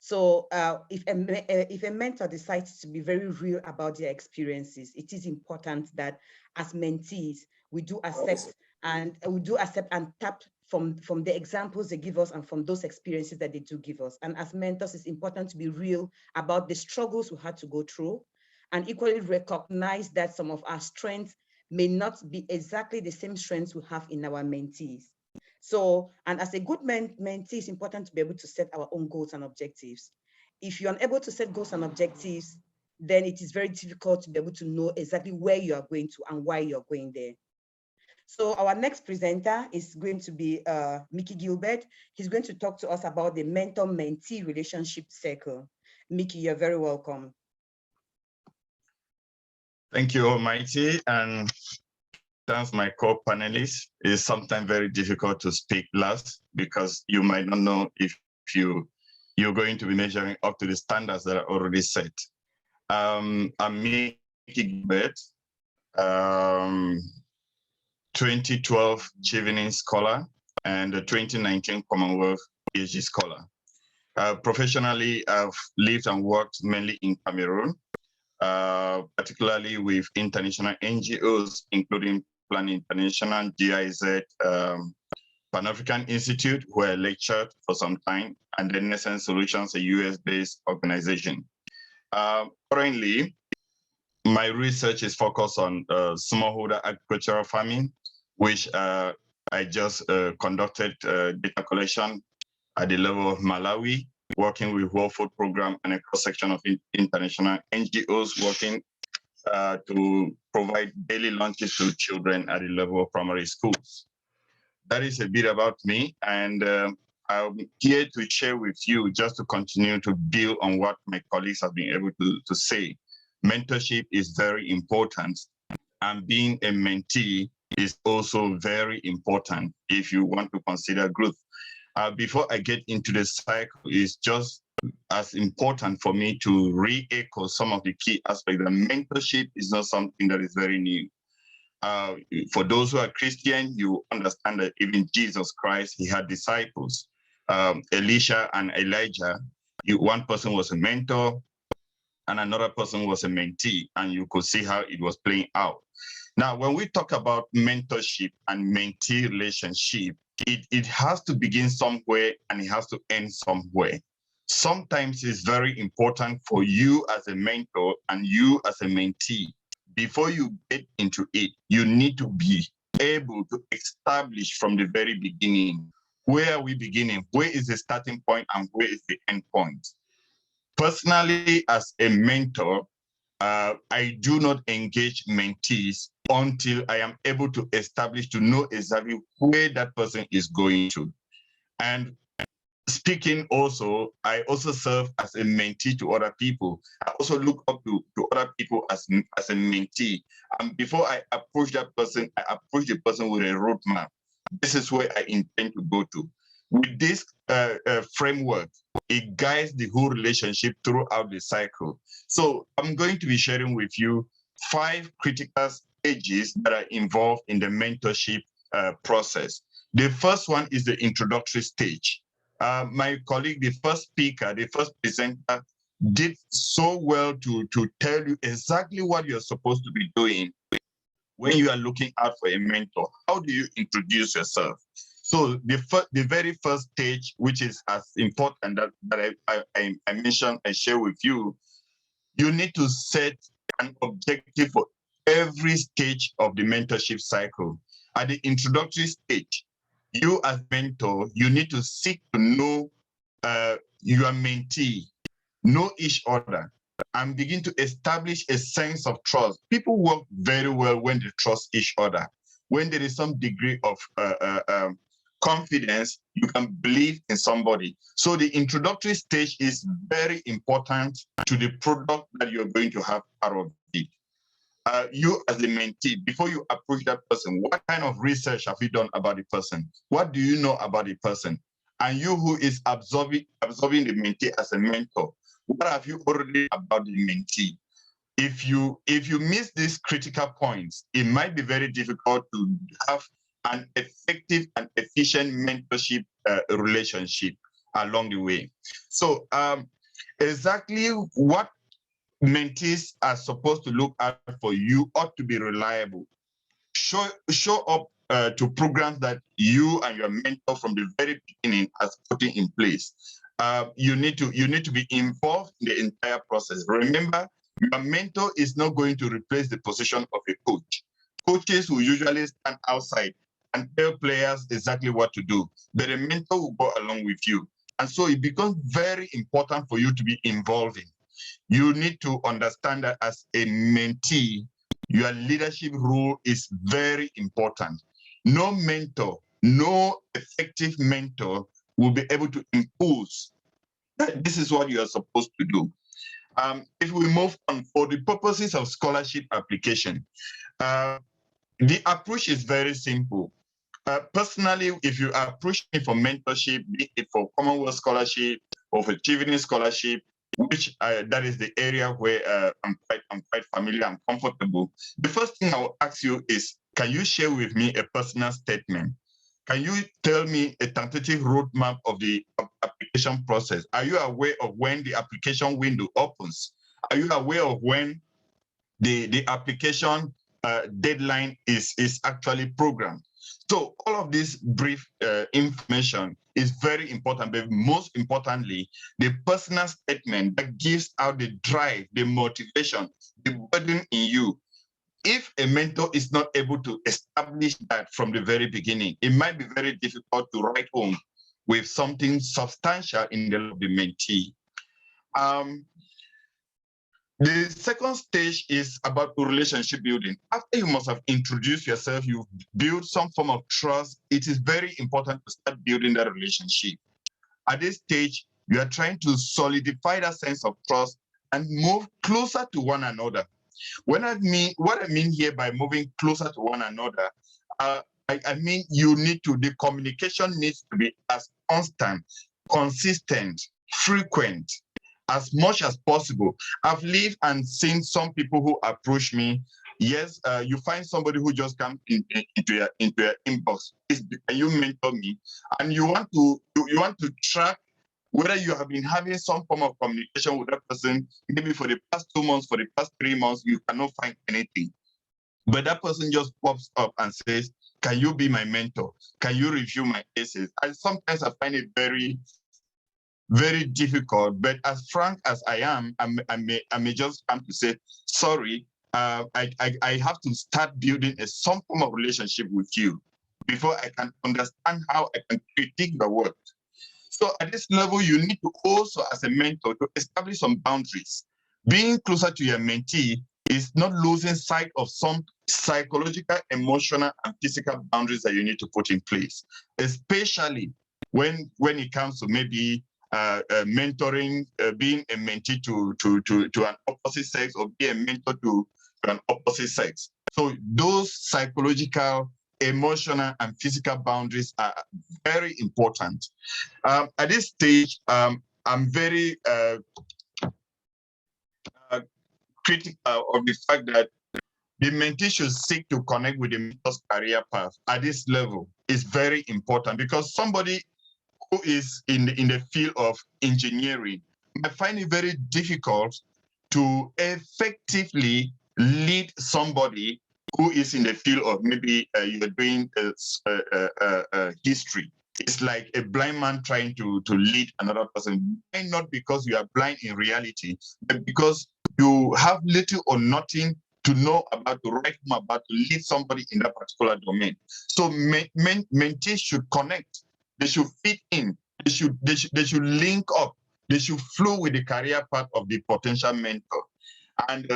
A: So if a mentor decides to be very real about their experiences, it is important that as mentees, we do accept and tap from the examples they give us and from those experiences that they do give us. And as mentors, it's important to be real about the struggles we had to go through, and equally recognize that some of our strengths may not be exactly the same strengths we have in our mentees. So, and as a good mentee, it's important to be able to set our own goals and objectives. If you're unable to set goals and objectives, then it is very difficult to be able to know exactly where you are going to and why you're going there. So our next presenter is going to be Mickey Gilbert. He's going to talk to us about the mentor-mentee relationship circle. Mickey, you're very welcome.
E: Thank you, Almighty, and thanks my co-panelists. It's sometimes very difficult to speak last because you might not know if you're going to be measuring up to the standards that are already set. I'm Mickey Gilbert, 2012 Chevening Scholar and the 2019 Commonwealth PhD Scholar. Professionally, I've lived and worked mainly in Cameroon, particularly with international NGOs, including Plan International, GIZ, Pan-African Institute, where I lectured for some time, and then Nescent Solutions, a US-based organization. Currently, my research is focused on smallholder agricultural farming, which I just conducted data collection at the level of Malawi, working with World Food Program and a cross-section of international NGOs working to provide daily lunches to children at the level of primary schools. That is a bit about me, and I'm here to share with you just to continue to build on what my colleagues have been able to say. Mentorship is very important, and being a mentee is also very important if you want to consider growth. Before I get into the cycle, it's just as important for me to re-echo some of the key aspects that mentorship is not something that is very new. For those who are Christian, you understand that even Jesus Christ, he had disciples. Elisha and Elijah, one person was a mentor and another person was a mentee, and you could see how it was playing out. Now, when we talk about mentorship and mentee relationship, it has to begin somewhere and it has to end somewhere. Sometimes it's very important for you as a mentor and you as a mentee. Before you get into it, you need to be able to establish from the very beginning, where are we beginning? Where is the starting point and where is the end point? Personally, as a mentor, I do not engage mentees until I am able to establish, to know exactly where that person is going to. And speaking also, I also serve as a mentee to other people. I also look up to other people as a mentee. And before I approach that person, I approach the person with a roadmap. This is where I intend to go to. With this framework, it guides the whole relationship throughout the cycle. So I'm going to be sharing with you 5 critical stages that are involved in the mentorship process. The first one is the introductory stage. My colleague, the first speaker, the first presenter, did so well to tell you exactly what you're supposed to be doing when you are looking out for a mentor. How do you introduce yourself? So the very first stage, which is as important that I mentioned, I share with you, you need to set an objective for every stage of the mentorship cycle. At the introductory stage, you as mentor, you need to seek to know your mentee, know each other, and begin to establish a sense of trust. People work very well when they trust each other. When there is some degree of confidence, you can believe in somebody. So the introductory stage is very important to the product that you're going to have out of it. You as a mentee, before you approach that person, what kind of research have you done about the person? What do you know about the person? And you who is absorbing the mentee as a mentor, what have you already about the mentee? If you miss these critical points, it might be very difficult to have an effective and efficient mentorship relationship along the way. So exactly what mentees are supposed to look at for you ought to be reliable. Show up to programs that you and your mentor from the very beginning has put in place. You need to be involved in the entire process. Remember, your mentor is not going to replace the position of a coach. Coaches will usually stand outside and tell players exactly what to do, but a mentor will go along with you. And so it becomes very important for you to be involved in. You need to understand that as a mentee, your leadership role is very important. No mentor, no effective mentor will be able to impose that this is what you are supposed to do. If we move on, for the purposes of scholarship application, the approach is very simple. Personally, if you approach me for mentorship, be it for Commonwealth Scholarship or for Achieving Scholarship, which that is the area where I'm quite familiar and comfortable, the first thing I will ask you is, can you share with me a personal statement? Can you tell me a tentative roadmap of the application process? Are you aware of when the application window opens? Are you aware of when the application deadline is actually programmed? So all of this brief information is very important, but most importantly, the personal statement that gives out the drive, the motivation, the burden in you. If a mentor is not able to establish that from the very beginning, it might be very difficult to write home with something substantial in the life of the mentee. The second stage is about relationship building. After you must have introduced yourself, you've built some form of trust, it is very important to start building that relationship. At this stage, you are trying to solidify that sense of trust and move closer to one another. What I mean here by moving closer to one another, I mean the communication needs to be as constant, consistent, frequent, as much as possible. I've lived and seen some people who approach me. Yes, you find somebody who just comes into your inbox. Can you mentor me? And you want to track whether you have been having some form of communication with that person, maybe for the past 2 months, for the past 3 months, you cannot find anything. But that person just pops up and says, can you be my mentor? Can you review my essays? And sometimes I find it very, very difficult, but as frank as I am, I may just come to say, sorry, I have to start building some form of relationship with you before I can understand how I can critique your work. So at this level, you need to also, as a mentor, to establish some boundaries. Being closer to your mentee is not losing sight of some psychological, emotional, and physical boundaries that you need to put in place, especially when it comes to maybe mentoring, being a mentee to an opposite sex, or be a mentor to an opposite sex. So those psychological, emotional, and physical boundaries are very important. At this stage, I'm very critical of the fact that the mentee should seek to connect with the mentor's career path at this level. Is very important, because somebody who is in the field of engineering might find it very difficult to effectively lead somebody who is in the field of maybe you're doing history. It's like a blind man trying to lead another person. Why not because you are blind in reality, but because you have little or nothing to know about, to write about, to lead somebody in that particular domain. So mentees should connect. They should fit in. They should link up. They should flow with the career path of the potential mentor. And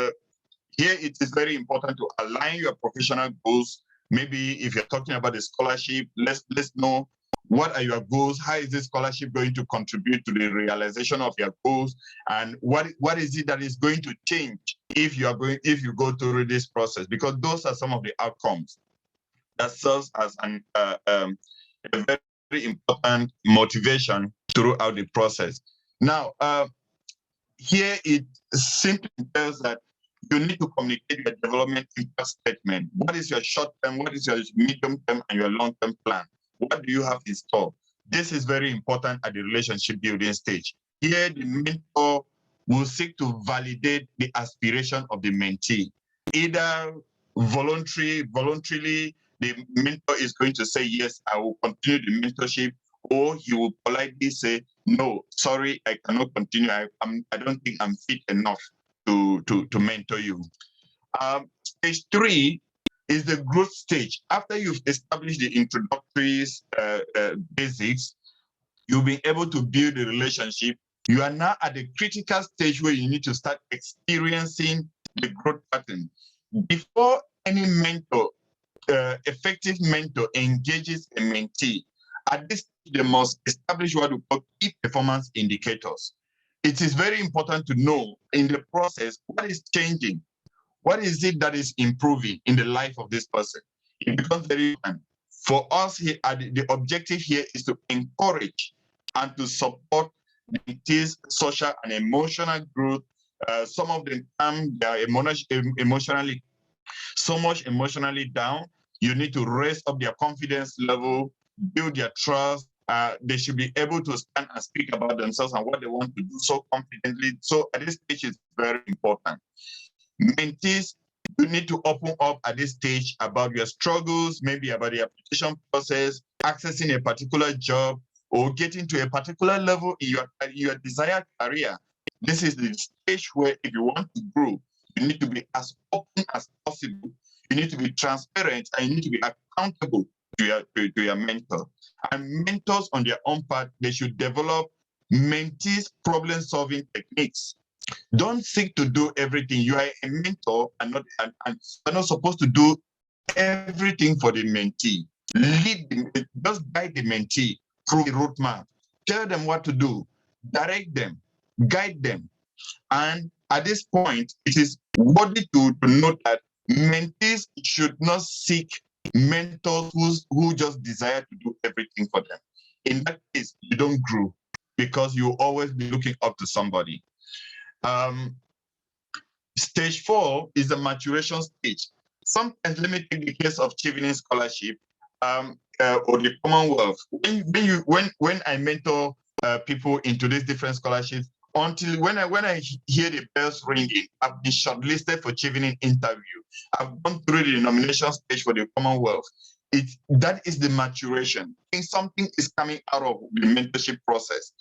E: here it is very important to align your professional goals. Maybe if you're talking about a scholarship, let's know What are your goals? How is this scholarship going to contribute to the realization of your goals? And what is it that is going to change if you go through this process? Because those are some of the outcomes that serves as a very important motivation throughout the process. Now, here it simply tells that you need to communicate your development impact statement. What is your short term, what is your medium term, and your long term plan? What do you have in store? This is very important at the relationship building stage. Here, the mentor will seek to validate the aspiration of the mentee. Either voluntarily, the mentor is going to say, yes, I will continue the mentorship, or he will politely say, no, sorry, I cannot continue. I don't think I'm fit enough to mentor you. Stage 3 is the growth stage. After you've established the introductory basics, you'll be able to build the relationship. You are now at the critical stage where you need to start experiencing the growth pattern. Before any mentor, effective mentor engages a mentee, at this stage, they must establish what we call key performance indicators. It is very important to know in the process what is changing. What is it that is improving in the life of this person? It becomes very important. For us here, the objective here is to encourage and to support mentees' social and emotional growth. Some of them they are emotionally so much emotionally down. You need to raise up their confidence level, build their trust. They should be able to stand and speak about themselves and what they want to do so confidently. So at this stage, it's very important. Mentees, you need to open up at this stage about your struggles, maybe about the application process, accessing a particular job, or getting to a particular level in your desired career. This is the stage where if you want to grow, you need to be as open as possible. You need to be transparent and you need to be accountable to your mentor. And mentors on their own part, they should develop mentees' problem-solving techniques. Don't seek to do everything. You are a mentor and you're not supposed to do everything for the mentee. Just guide the mentee through the roadmap. Tell them what to do, direct them, guide them. And at this point, it is worthy to note that mentees should not seek mentors who just desire to do everything for them. In that case, you don't grow because you'll always be looking up to somebody. Stage 4 is the maturation stage. Sometimes, let me take the case of Chevening Scholarship or the Commonwealth. When I mentor people into these different scholarships, until when I hear the bells ringing, I've been shortlisted for Chevening interview. I've gone through the nomination stage for the Commonwealth. That is the maturation. I think something is coming out of the mentorship process.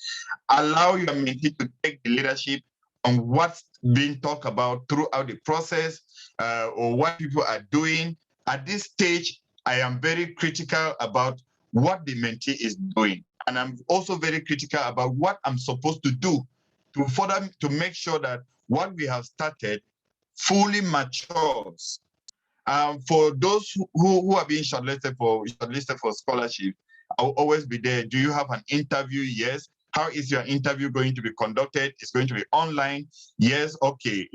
E: Allow your mentee to take the leadership on what's being talked about throughout the process or what people are doing. At this stage, I am very critical about what the mentee is doing. And I'm also very critical about what I'm supposed to do to make sure that what we have started fully matures. For those who are being shortlisted for scholarship, I'll always be there. Do you have an interview? Yes. How is your interview going to be conducted? It's going to be online. Yes. Okay.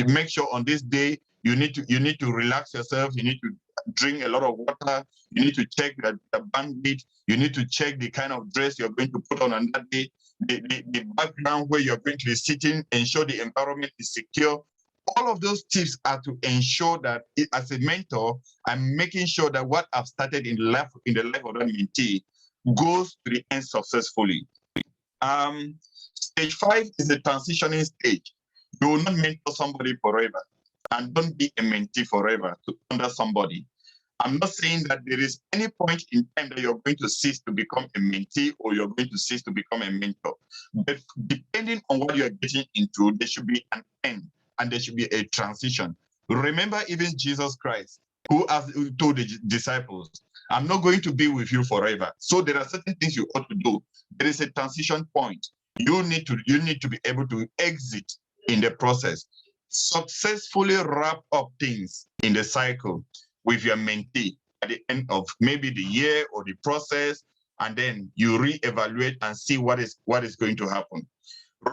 E: Make sure on this day you need to relax yourself. You need to drink a lot of water. You need to check the bandwidth. You need to check the kind of dress you're going to put on that day. The background where you're going to be sitting, ensure the environment is secure. All of those tips are to ensure that as a mentor, I'm making sure that what I've started in the life of that mentee goes to the end successfully. Stage 5 is the transitioning stage. You will not mentor somebody forever, and don't be a mentee forever under somebody. I'm not saying that there is any point in time that you're going to cease to become a mentee or you're going to cease to become a mentor. But depending on what you're getting into, there should be an end and there should be a transition. Remember, even Jesus Christ, who told the disciples, I'm not going to be with you forever. So there are certain things you ought to do. There is a transition point. You need to be able to exit in the process. Successfully wrap up things in the cycle with your mentee at the end of maybe the year or the process, and then you reevaluate and see what is going to happen.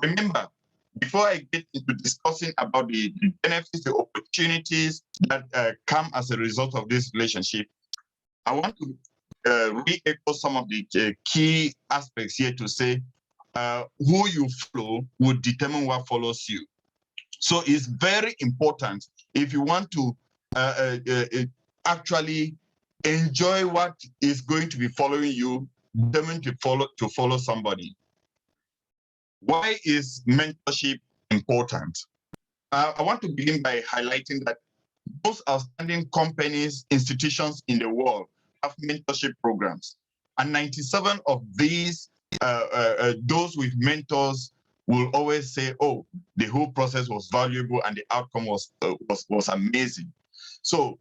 E: Remember, before I get into discussing about the benefits, the opportunities that come as a result of this relationship, I want to re-echo some of the key aspects here to say who you follow will determine what follows you. So it's very important if you want to actually enjoy what is going to be following you, determined to follow somebody. Why is mentorship important? I want to begin by highlighting that most outstanding companies, institutions in the world have mentorship programs. And 97 of these, those with mentors will always say, oh, the whole process was valuable and the outcome was amazing. So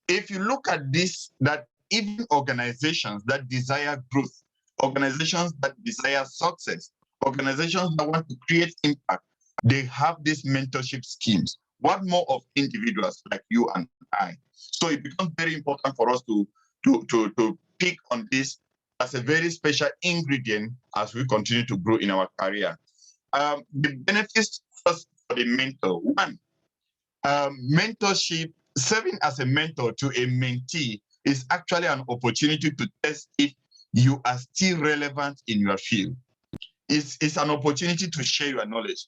E: if you look at this, that even organizations that desire growth, organizations that desire success, organizations that want to create impact, they have these mentorship schemes. What more of individuals like you and I? So it becomes very important for us to pick on this as a very special ingredient as we continue to grow in our career. The benefits first for the mentor. One, mentorship, serving as a mentor to a mentee is actually an opportunity to test if you are still relevant in your field. It's an opportunity to share your knowledge.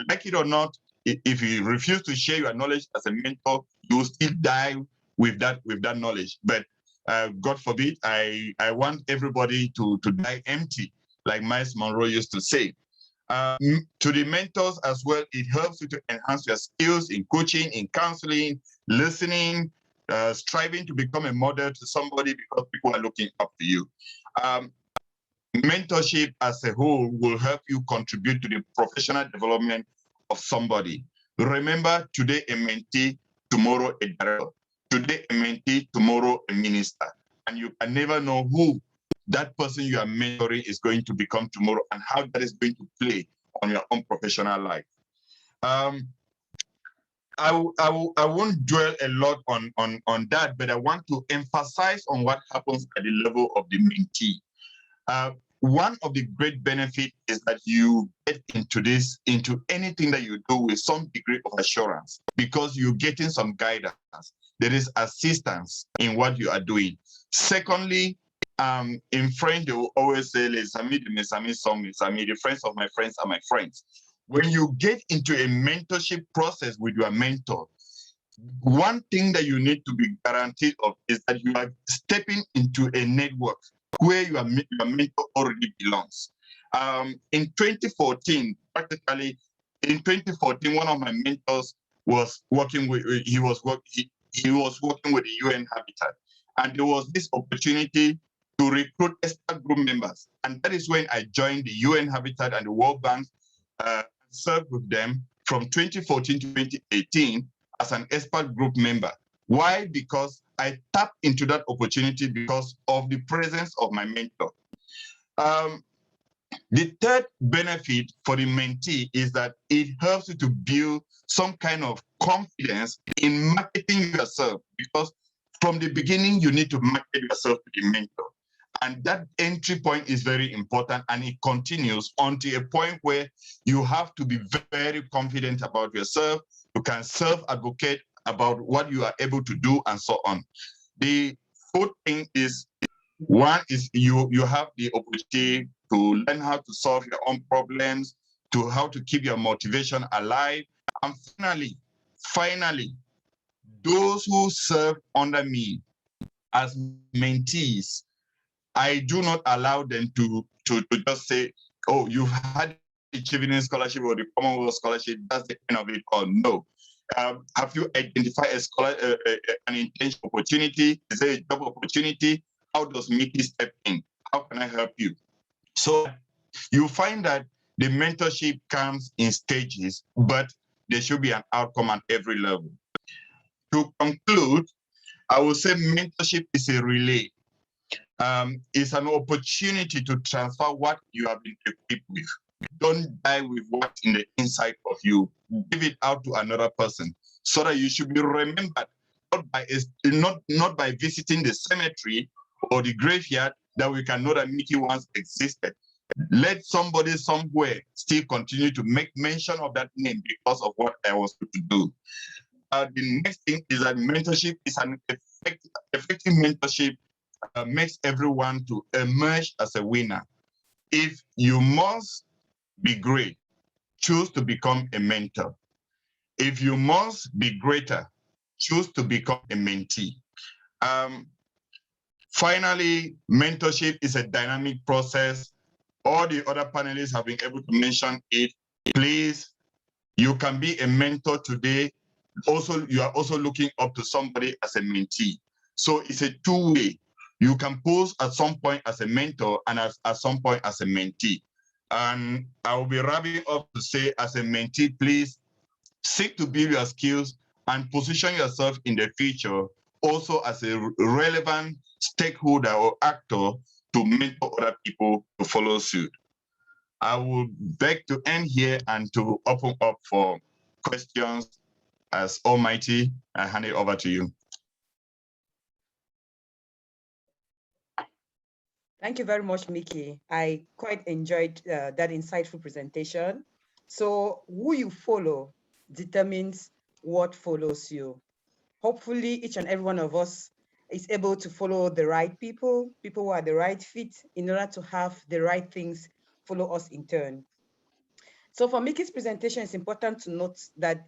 E: Like it or not, if you refuse to share your knowledge as a mentor, you will still die with that knowledge. But God forbid, I want everybody to die empty, like Miles Monroe used to say. To the mentors as well, it helps you to enhance your skills in coaching, in counseling, listening, striving to become a model to somebody because people are looking up to you. Mentorship as a whole will help you contribute to the professional development of somebody. Remember, today a mentee, tomorrow a director. Today a mentee, tomorrow a minister. And you can never know who that person you are mentoring is going to become tomorrow and how that is going to play on your own professional life. I won't dwell a lot on that, but I want to emphasize on what happens at the level of the mentee. One of the great benefits is that you get into anything that you do with some degree of assurance because you're getting some guidance. There is assistance in what you are doing. Secondly, in French, they will always say, les amis de mes amis sont mes amis, the friends of my friends are my friends. When you get into a mentorship process with your mentor, one thing that you need to be guaranteed of is that you are stepping into a network where your mentor already belongs. In 2014, practically in 2014, one of my mentors was working with the UN Habitat, and there was this opportunity to recruit expert group members, and that is when I joined the UN Habitat and the World Bank, served with them from 2014 to 2018 as an expert group member. Why? Because I tapped into that opportunity because of the presence of my mentor. The third benefit for the mentee is that it helps you to build some kind of confidence in marketing yourself, because from the beginning, you need to market yourself to the mentor. And that entry point is very important, and it continues until a point where you have to be very confident about yourself. You can self-advocate about what you are able to do and so on. The fourth thing is, one is you have the opportunity to learn how to solve your own problems, to how to keep your motivation alive. And finally, those who serve under me as mentees, I do not allow them to just say, oh, you've had the Chevening Scholarship or the Commonwealth Scholarship, that's the end of it. Or no. Have you identified an intention opportunity? Is there a job opportunity? How does Mickey step in? How can I help you? So you find that the mentorship comes in stages, but there should be an outcome at every level. To conclude, I will say mentorship is a relay. It's an opportunity to transfer what you have been equipped with. Don't die with what's in the inside of you. Give it out to another person, so that you should be remembered not by visiting the cemetery or the graveyard, that we can know that Mickey once existed. Let somebody somewhere still continue to make mention of that name because of what I was able to do. The next thing is that mentorship is an effective mentorship makes everyone to emerge as a winner. If you must be great, choose to become a mentor. If you must be greater, choose to become a mentee. Finally, mentorship is a dynamic process. All the other panelists have been able to mention it. Please, you can be a mentor today. Also, you are also looking up to somebody as a mentee. So it's a two-way. You can pose at some point as a mentor and at some point as a mentee. And I will be wrapping up to say, as a mentee, please seek to build your skills and position yourself in the future also as a relevant stakeholder or actor to mentor other people to follow suit. I will beg to end here and to open up for questions. As Almighty, I hand it over to you.
A: Thank you very much, Mickey. I quite enjoyed that insightful presentation. So who you follow determines what follows you. Hopefully, each and every one of us is able to follow the right people who are the right fit in order to have the right things follow us in turn. So for Mickey's presentation, it's important to note that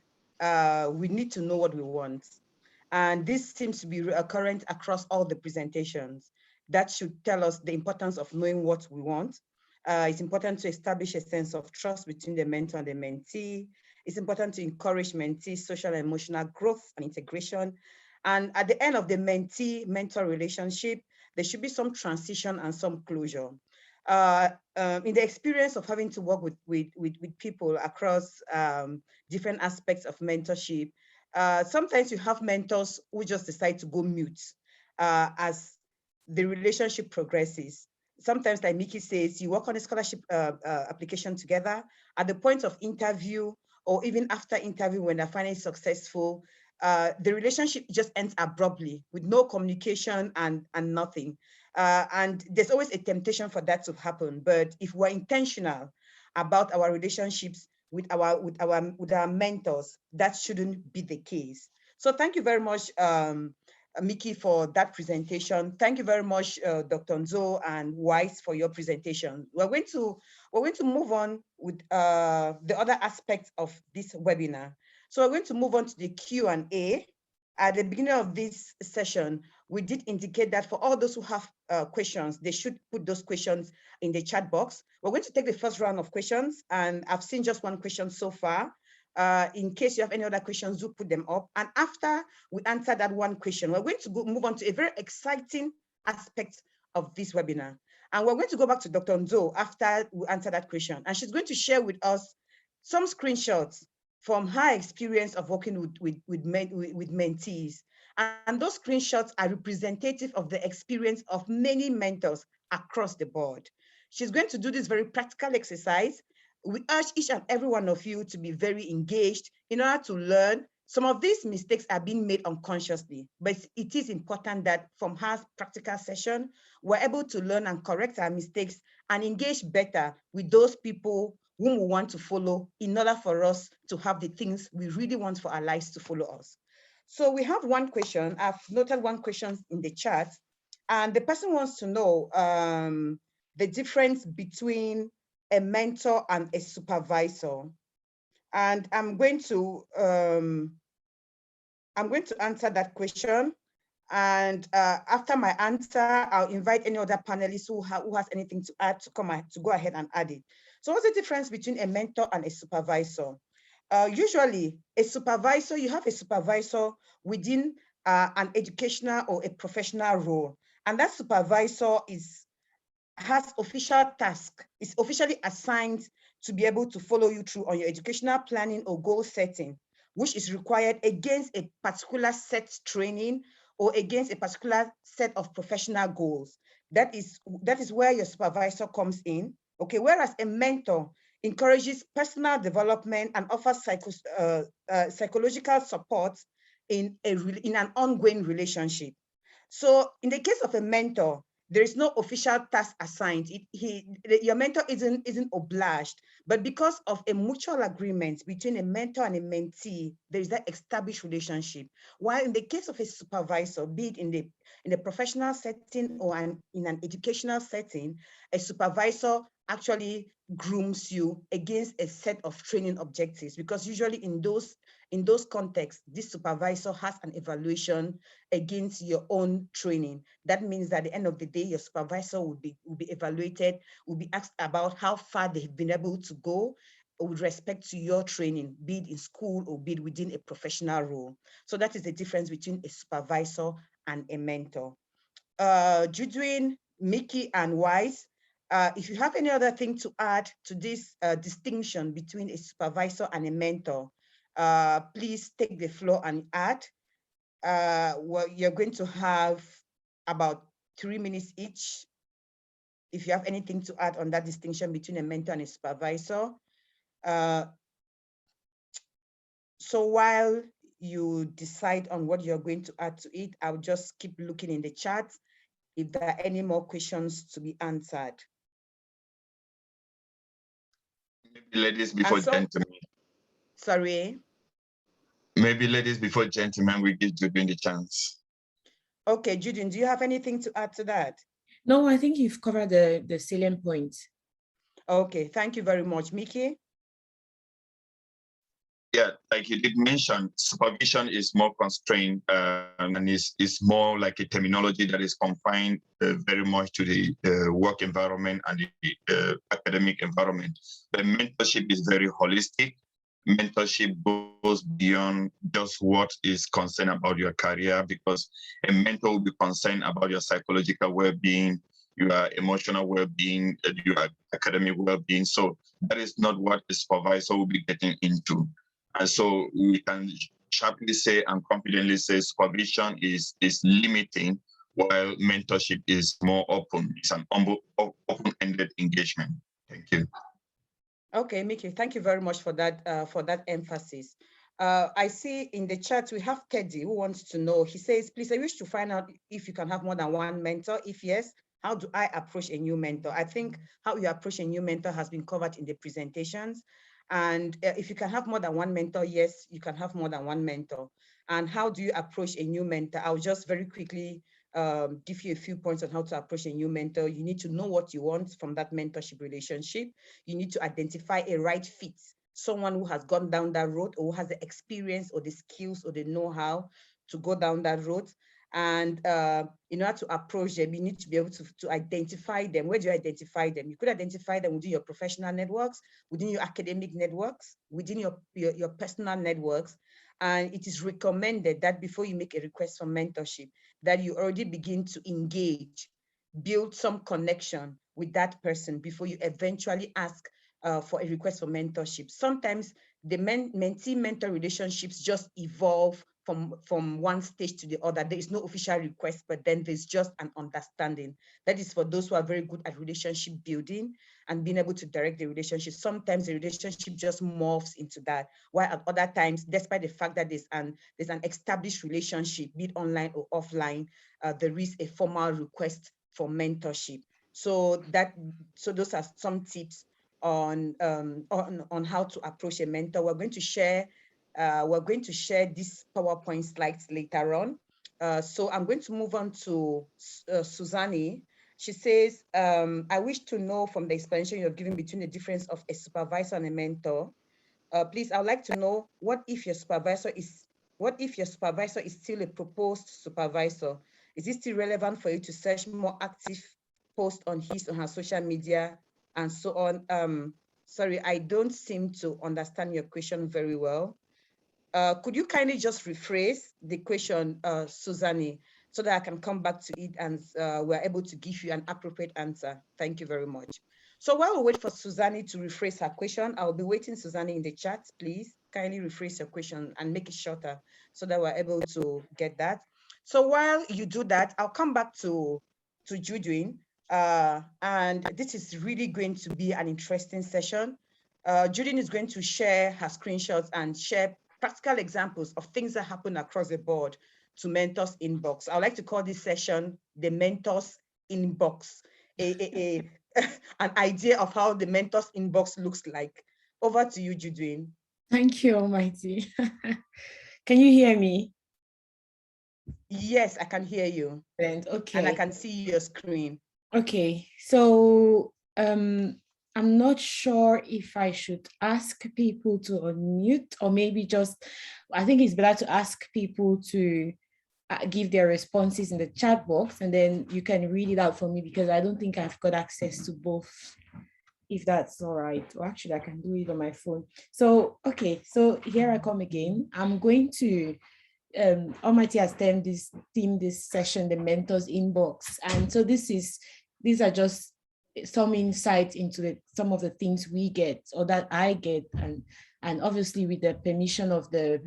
A: we need to know what we want. And this seems to be recurrent across all the presentations. That should tell us the importance of knowing what we want. It's important to establish a sense of trust between the mentor and the mentee. It's important to encourage mentees' social and emotional growth and integration. And at the end of the mentee-mentor relationship, there should be some transition and some closure. In the experience of having to work with people across different aspects of mentorship, sometimes you have mentors who just decide to go mute as the relationship progresses. Sometimes, like Mickey says, you work on a scholarship application together. At the point of interview, or even after interview when they're finally successful, the relationship just ends abruptly with no communication and nothing. And there's always a temptation for that to happen. But if we're intentional about our relationships with our mentors, that shouldn't be the case. So thank you very much, Mickey, for that presentation. Thank you very much, Dr. Nzo and Wise, for your presentation. We're going to move on with the other aspects of this webinar. So we're going to move on to the Q&A. At the beginning of this session, we did indicate that for all those who have questions, they should put those questions in the chat box. We're going to take the first round of questions, and I've seen just one question so far. In case you have any other questions, do put them up. And after we answer that one question, we're going to move on to a very exciting aspect of this webinar. And we're going to go back to Dr. Nzo after we answer that question. And she's going to share with us some screenshots from her experience of working with mentees. And those screenshots are representative of the experience of many mentors across the board. She's going to do this very practical exercise. We urge each and every one of you to be very engaged in order to learn. Some of these mistakes are being made unconsciously, but it is important that from her practical session, we're able to learn and correct our mistakes and engage better with those people whom we want to follow in order for us to have the things we really want for our lives to follow us. So we have one question. I've noted one question in the chat, and the person wants to know the difference between a mentor and a supervisor. And I'm going to answer that question. And after my answer, I'll invite any other panelists who has anything to add to go ahead and add it. So what's the difference between a mentor and a supervisor? Usually, a supervisor, you have a supervisor within an educational or a professional role. And that supervisor has official task, is officially assigned to be able to follow you through on your educational planning or goal setting, which is required against a particular set training or against a particular set of professional goals. That is where your supervisor comes in. Okay, whereas a mentor encourages personal development and offers psychological support in an ongoing relationship. So in the case of a mentor, there is no official task assigned. Your mentor isn't obliged, but because of a mutual agreement between a mentor and a mentee, there is that established relationship. While in the case of a supervisor, be it in a professional setting or in an educational setting, a supervisor actually grooms you against a set of training objectives, because usually in those contexts, this supervisor has an evaluation against your own training. That means that at the end of the day, your supervisor will be evaluated, will be asked about how far they've been able to go with respect to your training, be it in school or be it within a professional role. So that is the difference between a supervisor and a mentor. Judwin, Mickey, and Wise, if you have any other thing to add to this distinction between a supervisor and a mentor, please take the floor and add. Well, you're going to have about 3 minutes each. If you have anything to add on that distinction between a mentor and a supervisor. So while you decide on what you're going to add to it, I'll just keep looking in the chat if there are any more questions to be answered.
E: Maybe ladies before gentlemen.
A: Sorry?
E: Maybe ladies before gentlemen, we give Judwin the chance.
A: Okay, Judwin, do you have anything to add to that?
D: No, I think you've covered the salient points.
A: Okay, thank you very much. Mickey?
E: Yeah, like you did mention, supervision is more constrained and is more like a terminology that is confined very much to the work environment and the academic environment. But mentorship is very holistic. Mentorship goes beyond just what is concerned about your career, because a mentor will be concerned about your psychological well-being, your emotional well-being, your academic well-being. So that is not what a supervisor will be getting into. And so we can sharply say and confidently say supervision is limiting, while mentorship is more open. It's an open-ended engagement. Thank you.
A: Okay, Mickey, thank you very much for that emphasis. I see in the chat we have Teddy who wants to know. He says, please, I wish to find out if you can have more than one mentor. If yes, how do I approach a new mentor? I think how you approach a new mentor has been covered in the presentations. And if you can have more than one mentor, yes, you can have more than one mentor. And how do you approach a new mentor? I'll just very quickly give you a few points on how to approach a new mentor. You need to know what you want from that mentorship relationship. You need to identify a right fit, someone who has gone down that road or who has the experience or the skills or the know-how to go down that road. And in order to approach them, you need to be able to identify them. Where do you identify them? You could identify them within your professional networks, within your academic networks, within your personal networks. And it is recommended that before you make a request for mentorship, that you already begin to engage, build some connection with that person before you eventually ask for a request for mentorship. Sometimes the mentee-mentor relationships just evolve from one stage to the other. There is no official request, but then there's just an understanding. That is for those who are very good at relationship building and being able to direct the relationship. Sometimes the relationship just morphs into that, while at other times, despite the fact that there's an established relationship, be it online or offline, there is a formal request for mentorship. So those are some tips on how to approach a mentor. We're going to share these PowerPoint slides later on. So I'm going to move on to Suzanne. She says, I wish to know from the explanation you're giving between the difference of a supervisor and a mentor. Please, I would like to know, what if your supervisor is still a proposed supervisor? Is it still relevant for you to search more active posts on his or her social media and so on? Sorry, I don't seem to understand your question very well. Could you kindly just rephrase the question, Suzanne, so that I can come back to it and we're able to give you an appropriate answer? Thank you very much. So while we wait for Suzanne to rephrase her question, I'll be waiting, Suzanne, in the chat. Please kindly rephrase your question and make it shorter so that we're able to get that. So while you do that, I'll come back to Judwin. And this is really going to be an interesting session. Judwin is going to share her screenshots and share practical examples of things that happen across the board to mentors inbox. I would like to call this session the mentors inbox, an idea of how the mentors inbox looks like. Over to you, Judwin.
D: Thank you, Almighty. Can you hear me?
A: Yes, I can hear you.
D: Okay.
A: And I can see your screen.
D: Okay, so I'm not sure if I should ask people to unmute, or maybe just, I think it's better to ask people to give their responses in the chat box, and then you can read it out for me, because I don't think I've got access to both, if that's all right. Or actually, I can do it on my phone. So, okay, so here I come again. I'm going to Almighty has themed this session, the mentors inbox. And so these are just some insights into some of the things we get, or that I get, and obviously with the permission of the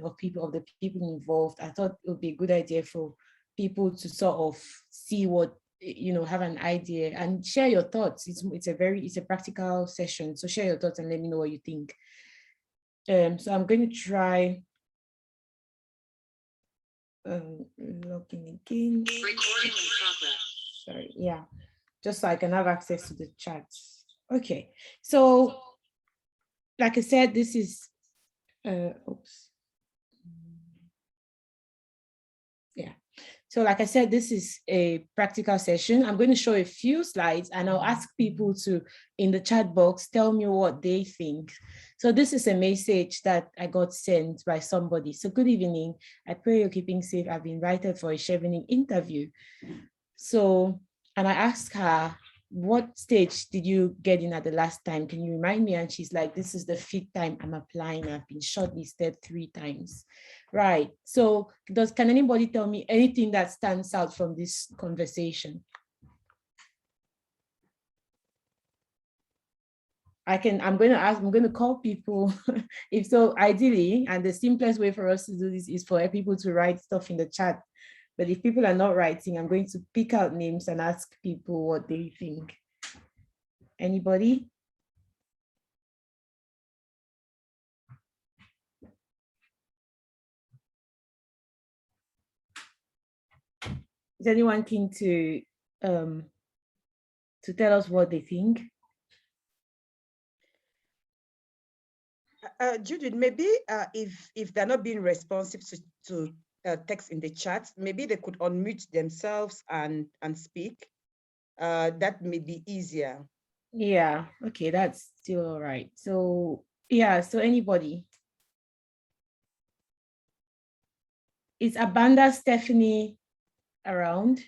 D: people involved, I thought it would be a good idea for people to sort of see what, have an idea and share your thoughts. It's a practical session. So share your thoughts and let me know what you think. So I'm going to try logging again. Recording in progress. Sorry, yeah, just so I can have access to the chat. Okay, so like I said, this is oops. Yeah. So like I said, this is a practical session. I'm going to show a few slides and I'll ask people to, in the chat box, tell me what they think. So this is a message that I got sent by somebody. So good evening. I pray you're keeping safe. I've been invited for a chevening interview. So, and I asked her, what stage did you get in at the last time? Can you remind me? And she's like, this is the 5th time I'm applying. I've been shortlisted 3 times. Right. So can anybody tell me anything that stands out from this conversation? I'm going to call people. If so, ideally, and the simplest way for us to do this is for people to write stuff in the chat. But if people are not writing, I'm going to pick out names and ask people what they think. Anybody? Is anyone keen to tell us what they think?
A: Judith, maybe if they're not being responsive to text in the chat, maybe they could unmute themselves and speak. That may be easier.
D: Yeah, okay, that's still all right. So yeah, so anybody? Is Abanda Stephanie around?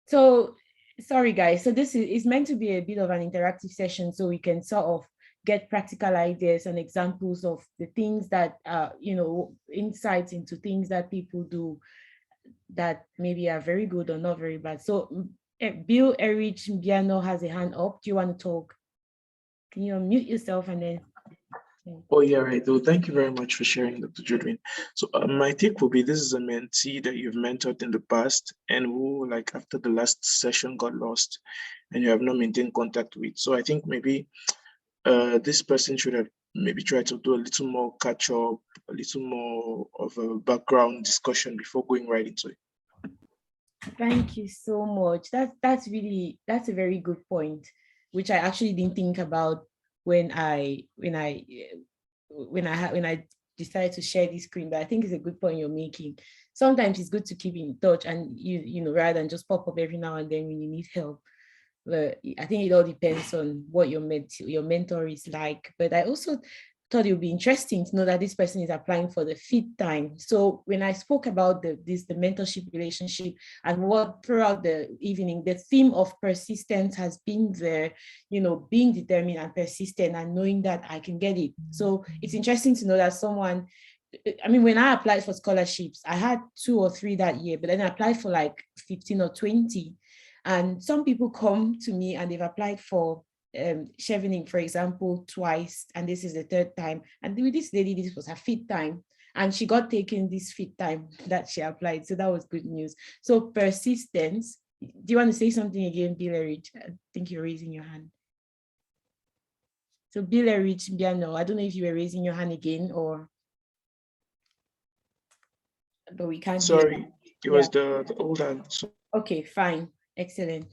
D: So sorry guys, so this is meant to be a bit of an interactive session, so we can sort of get practical ideas and examples of the things that insights into things that people do that maybe are very good or not very bad. So Bill Erich Mbiano has a hand up. Do you want to talk? Can you unmute yourself and then?
F: Oh yeah, right. Though, thank you very much for sharing, Dr. Judwin. So my take will be, this is a mentee that you've mentored in the past and who, like, after the last session got lost and you have not maintained contact with. So I think maybe this person should have maybe tried to do a little more catch up, a little more of a background discussion before going right into it.
D: Thank you so much. That's a very good point, which I actually didn't think about when I decided to share this screen. But I think it's a good point you're making. Sometimes it's good to keep in touch, and rather than just pop up every now and then when you need help. But I think it all depends on what your mentor is like. But I also thought it would be interesting to know that this person is applying for the 5th time. So when I spoke about the mentorship relationship and what throughout the evening, the theme of persistence has been there, being determined and persistent and knowing that I can get it. So it's interesting to know that someone, when I applied for scholarships, I had 2 or 3 that year, but then I applied for like 15 or 20. And some people come to me and they've applied for chevening, for example, twice, and this is the 3rd time. And with this lady, this was her 5th time, and she got taken this 5th time that she applied. So that was good news. So persistence. Do you want to say something again, Bill Erich? I think you're raising your hand. So Bill Erich, Biano, I don't know if you were raising your hand again or. but we can't hear.
F: Sorry, it was the old hand. So
D: Okay, fine. Excellent.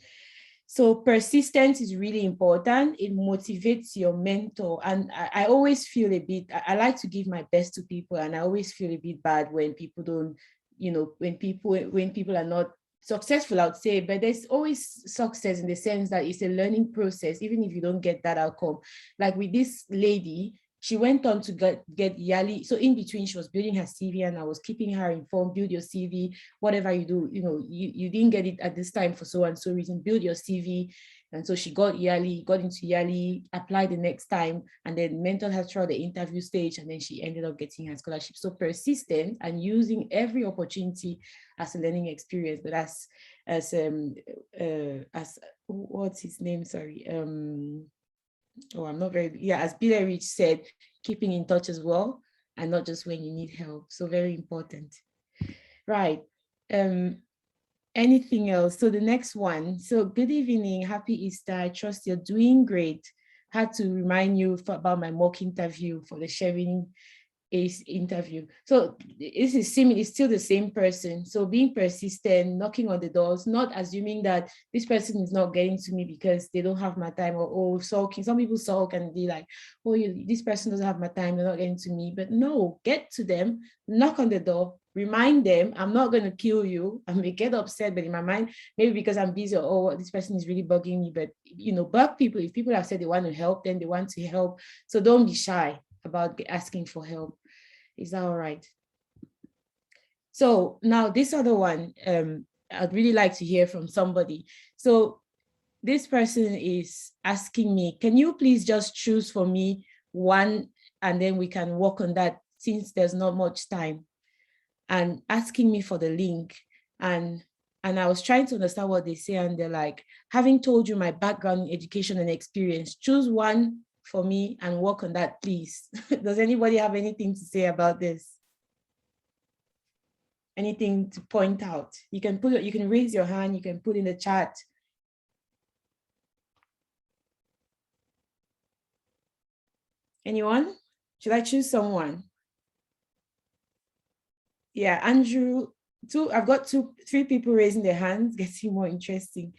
D: So persistence is really important. It motivates your mentor. And I always feel a bit, I like to give my best to people, and I always feel a bit bad when people don't, when people are not successful, I would say, but there's always success in the sense that it's a learning process, even if you don't get that outcome. Like with this lady, she went on to get yearly. So in between, she was building her CV, and I was keeping her informed. Build your CV, whatever you do, you didn't get it at this time for so and so reason. Build your CV, and so she got into yearly, applied the next time, and then mentored her throughout the interview stage, and then she ended up getting her scholarship. So persistent and using every opportunity as a learning experience. But as what's his name? Sorry. As Billy Rich said, keeping in touch as well, and not just when you need help. So very important. Right. Anything else? So the next one. So good evening, happy Easter. I trust you're doing great. Had to remind you about my mock interview for the sharing ACE interview. So this is similar, it's still the same person. So being persistent, knocking on the doors, not assuming that this person is not getting to me because they don't have my time, or sulking. Some people sulk and be like, oh, this person doesn't have my time, they're not getting to me. But no, get to them, knock on the door, remind them, I'm not going to kill you. I may get upset, but in my mind, maybe because I'm busy, or oh, this person is really bugging me. But bug people, if people have said they want to help, then they want to help. So don't be shy about asking for help. Is that all right? So now this other one, I'd really like to hear from somebody. So this person is asking me, can you please just choose for me one, and then we can work on that since there's not much time, and asking me for the link. And I was trying to understand what they say, and they're like, having told you my background in education and experience, choose one for me and work on that, please. Does anybody have anything to say about this? Anything to point out? You can raise your hand, you can put in the chat. Anyone? Should I choose someone? Yeah, Andrew, I've got three people raising their hands, getting more interesting.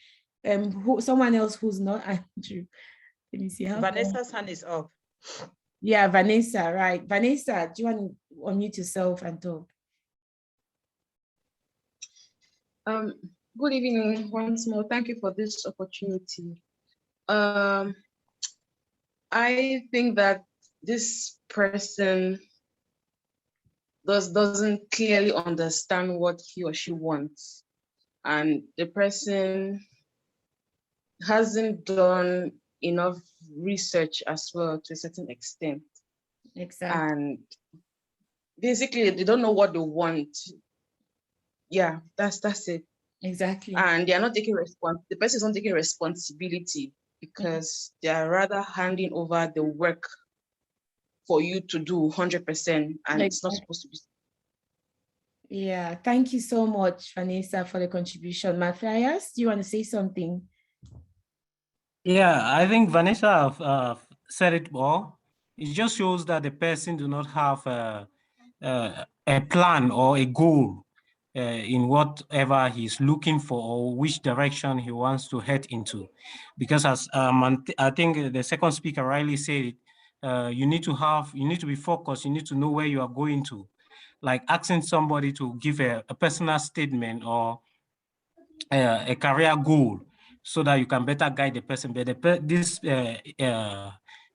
D: Someone else who's not Andrew. Let me see how.
A: Vanessa's hand is up.
D: Yeah, Vanessa, right. Vanessa, do you want to unmute yourself and talk?
G: Good evening once more. Thank you for this opportunity. I think that this person doesn't clearly understand what he or she wants, and the person hasn't done enough research as well to a certain extent.
D: Exactly.
G: And basically they don't know what they want. Yeah, that's it.
D: Exactly.
G: And they are not taking the person is not taking responsibility, because they are rather handing over the work for you to do 100%, and it's not supposed to be.
D: Yeah, thank you so much, Vanessa, for the contribution. Matthias, do you want to say something?
H: Yeah, I think Vanessa said it all. It just shows that the person do not have a plan or a goal in whatever he's looking for, or which direction he wants to head into. Because as I think the second speaker rightly said, you need to be focused. You need to know where you are going to. Like asking somebody to give a personal statement or a career goal, so that you can better guide the person. But this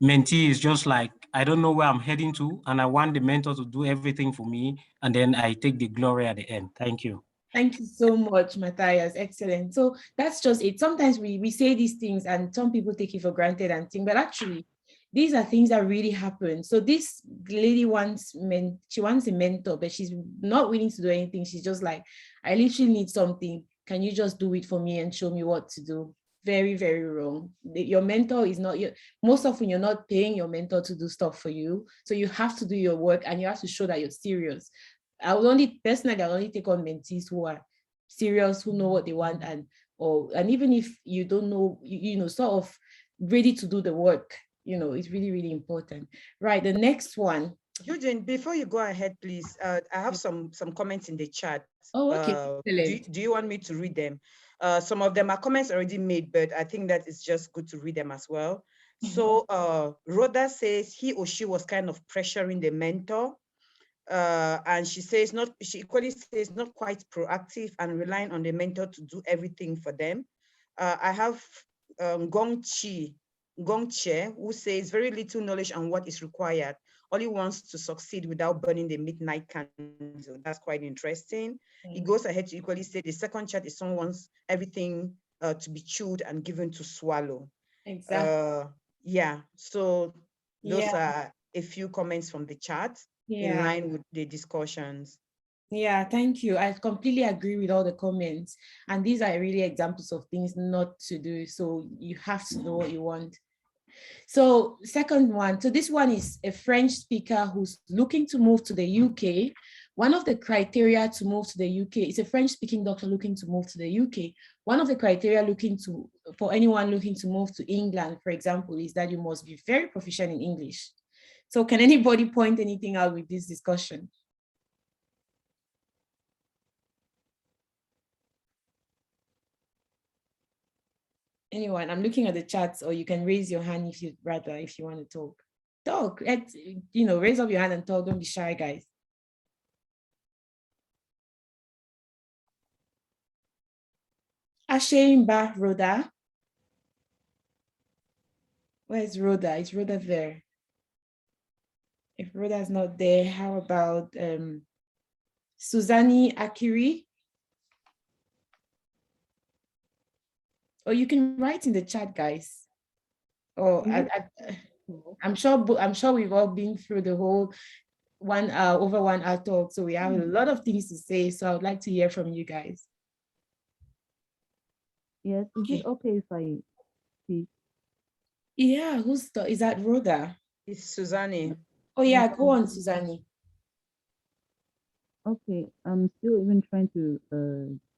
H: mentee is just like, I don't know where I'm heading to, and I want the mentor to do everything for me, and then I take the glory at the end. Thank you.
D: Thank you so much, Matthias. Excellent. So that's just it. Sometimes we say these things and some people take it for granted and think, but actually, these are things that really happen. So this lady wants a mentor, but she's not willing to do anything. She's just like, I literally need something. Can you just do it for me and show me what to do? Very, very wrong. Your mentor is not most often you're not paying your mentor to do stuff for you. So you have to do your work, and you have to show that you're serious. I'll only take on mentees who are serious, who know what they want, and even if you don't know, sort of ready to do the work. It's really, really important. Right, the next one.
A: Eugene, before you go ahead, please, I have some comments in the chat.
D: Oh, okay.
A: Do you want me to read them? Some of them are comments already made, but I think that it's just good to read them as well. So Rhoda says he or she was kind of pressuring the mentor. And she says she equally says not quite proactive and relying on the mentor to do everything for them. I have Gongche, who says very little knowledge on what is required, only wants to succeed without burning the midnight candle. That's quite interesting. He goes ahead to equally say the second chat is someone wants everything to be chewed and given to swallow.
D: Exactly.
A: Yeah, so those are a few comments from the chat in line with the discussions.
D: Yeah, thank you. I completely agree with all the comments. And these are really examples of things not to do. So you have to know what you want. So second one, so this one is a French speaker who's looking to move to the UK. One of the criteria to move to the UK is a French speaking doctor looking to move to the UK. One of the criteria for anyone looking to move to England, for example, is that you must be very proficient in English. So can anybody point anything out with this discussion? Anyone? I'm looking at the chats, or you can raise your hand if you want to talk. Talk. Raise up your hand and talk. Don't be shy, guys. Ashimba Rhoda. Where's Rhoda? Is Rhoda there? If Rhoda is not there, how about Suzani Akiri? Or you can write in the chat, guys. Oh, I'm sure we've all been through the whole over 1 hour talk, so we have a lot of things to say. So I would like to hear from you guys.
I: Yes, is it okay if I speak?
D: Yeah, is that Rhoda?
A: It's Suzani.
D: Oh yeah, go on, Suzani.
I: Okay, I'm still even trying to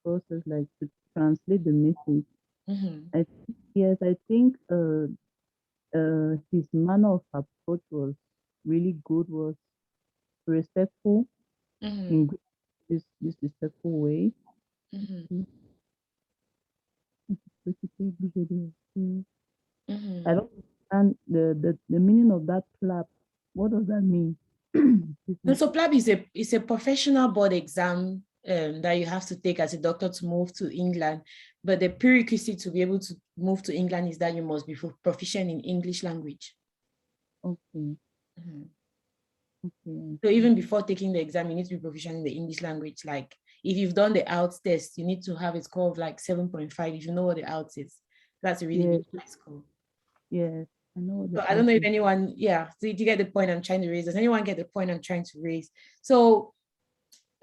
I: process, like, to translate the message. I think his manner of approach was really good, was respectful in this respectful way. I don't understand the meaning of that PLAB. What does that mean?
D: So PLAB is a professional board exam that you have to take as a doctor to move to England. But the prerequisite to be able to move to England is that you must be proficient in English language.
I: Okay.
D: Okay. So even before taking the exam, you need to be proficient in the English language. Like if you've done the IELTS test, you need to have a score of like 7.5 if you know what the IELTS is. That's a really big score.
I: Yes, I know.
D: So I don't know if anyone, so you get the point I'm trying to raise. Does anyone get the point I'm trying to raise? So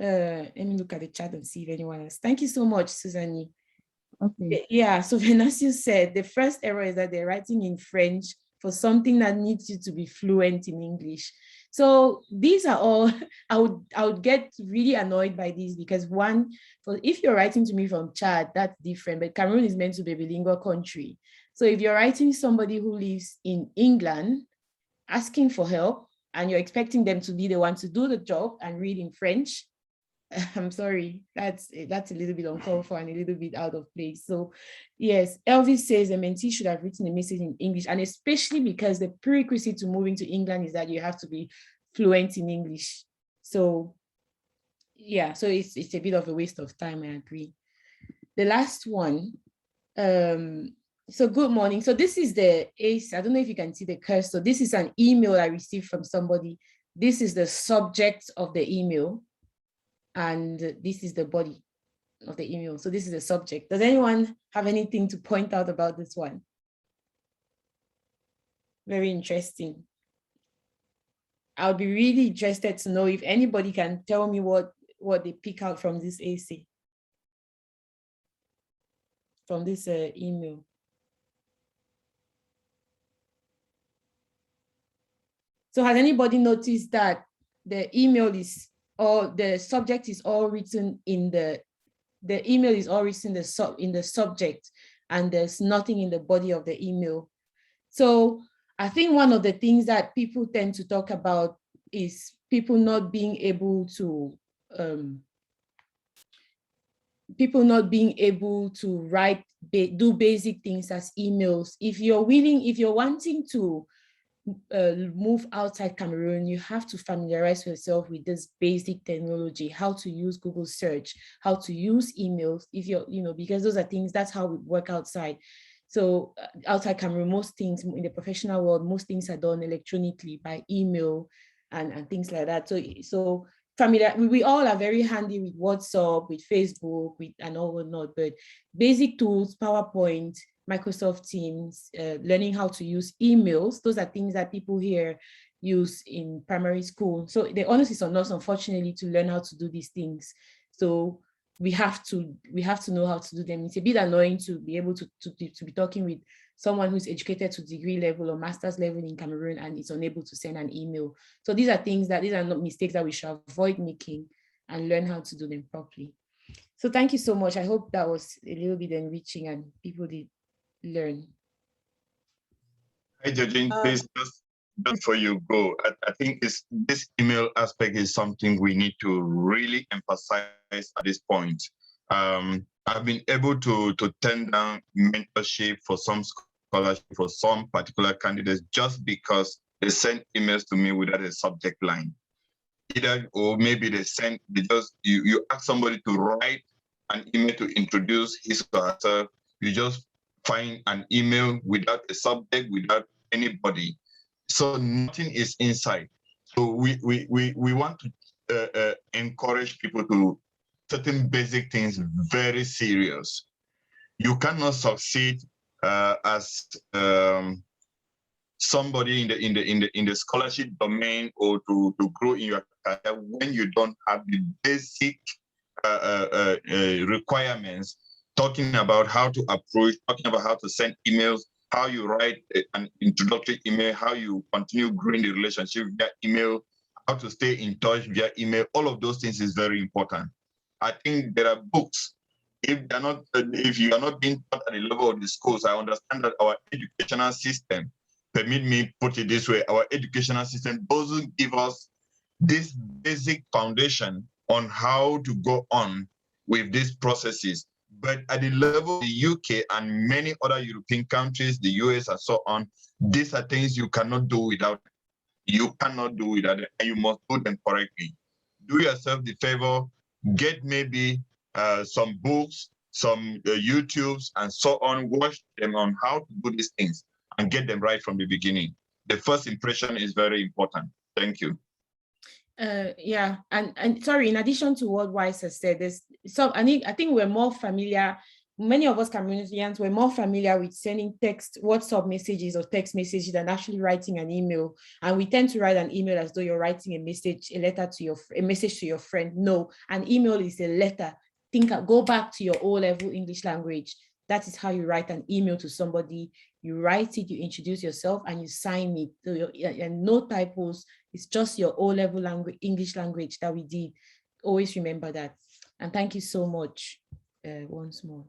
D: let me look at the chat and see if anyone else. Thank you so much, Suzanne.
I: Okay.
D: Yeah, so Venasio said the first error is that they're writing in French for something that needs you to be fluent in English. So these are all, I would get really annoyed by these because if you're writing to me from Chad, that's different, but Cameroon is meant to be a bilingual country. So if you're writing somebody who lives in England, asking for help, and you're expecting them to be the one to do the job and read in French, I'm sorry, that's a little bit uncalled for and a little bit out of place. So yes, Elvis says the mentee should have written a message in English, and especially because the prerequisite to moving to England is that you have to be fluent in English. So yeah, so it's a bit of a waste of time, I agree. The last one, so good morning. So this is the ACE, I don't know if you can see the cursor. So this is an email I received from somebody. This is the subject of the email. And this is the body of the email. So this is the subject. Does anyone have anything to point out about this one? Very interesting. I would be really interested to know if anybody can tell me what they pick out from this essay, from this email. So has anybody noticed that the email is, or the subject is all written in the email is all written in the subject, and there's nothing in the body of the email. So I think one of the things that people tend to talk about is people not being able to write, do basic things as emails. If you're wanting to move outside Cameroon, you have to familiarize yourself with this basic technology, how to use Google search, how to use emails, if you're, because those are things, that's how we work outside. So outside Cameroon, most things in the professional world, most things are done electronically by email and things like that. So familiar, we all are very handy with WhatsApp, with Facebook, and all whatnot, but basic tools, PowerPoint, Microsoft Teams, learning how to use emails, those are things that people here use in primary school. So the onus is on us, unfortunately, to learn how to do these things. So we have to know how to do them. It's a bit annoying to be able to be talking with someone who's educated to degree level or master's level in Cameroon and is unable to send an email. So these are not mistakes that we should avoid making and learn how to do them properly. So thank you so much. I hope that was a little bit enriching and people did learn.
E: Hi, Judging, please, just before you go, I think this email aspect is something we need to really emphasize at this point. I've been able to turn down mentorship for some scholarship for some particular candidates just because they send emails to me without a subject line. Or maybe you ask somebody to write an email to introduce his or herself. You just find an email without a subject, without anybody. So nothing is inside. So we want to encourage people to certain basic things very serious. You cannot succeed as somebody in the scholarship domain or to grow in your career when you don't have the basic requirements, talking about how to approach, talking about how to send emails, how you write an introductory email, how you continue growing the relationship via email, how to stay in touch via email. All of those things is very important. I think there are books. If you are not being taught at the level of the schools, I understand that our educational system, permit me put it this way, our educational system doesn't give us this basic foundation on how to go on with these processes. But at the level of the UK and many other European countries, the US and so on, these are things you cannot do without. You cannot do without it, and you must do them correctly. Do yourself the favor, get maybe some books, some YouTubes and so on, watch them on how to do these things and get them right from the beginning. The first impression is very important. Thank you.
D: Yeah, and sorry, in addition to what Wise has said, I think we're more familiar, many of us Cameroonians were more familiar with sending WhatsApp messages or text messages than actually writing an email. And we tend to write an email as though you're writing a message to your friend. No, an email is a letter. Go back to your O-level English language. That is how you write an email to somebody. You write it, you introduce yourself, and you sign it. And no typos. It's just your O-level language, English language that we did. Always remember that. And thank you so much once more.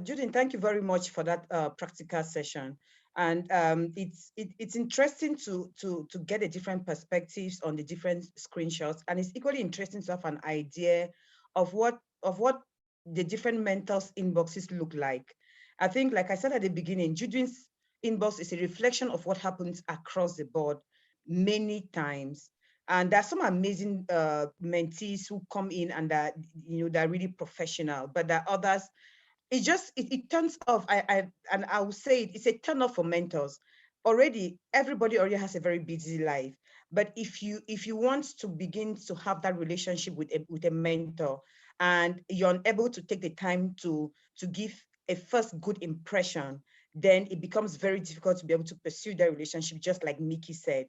A: Judith, thank you very much for that practical session. And it's interesting to get a different perspectives on the different screenshots. And it's equally interesting to have an idea of what the different mentors inboxes look like. I think, like I said at the beginning, Judith's inbox is a reflection of what happens across the board many times. And there's some amazing mentees who come in and they're really professional, but there are others, it turns off. I will say it's a turn off for mentors. Everybody already has a very busy life. But if you want to begin to have that relationship with a mentor, and you're unable to take the time to give a first good impression, then it becomes very difficult to be able to pursue that relationship, just like Mickey said.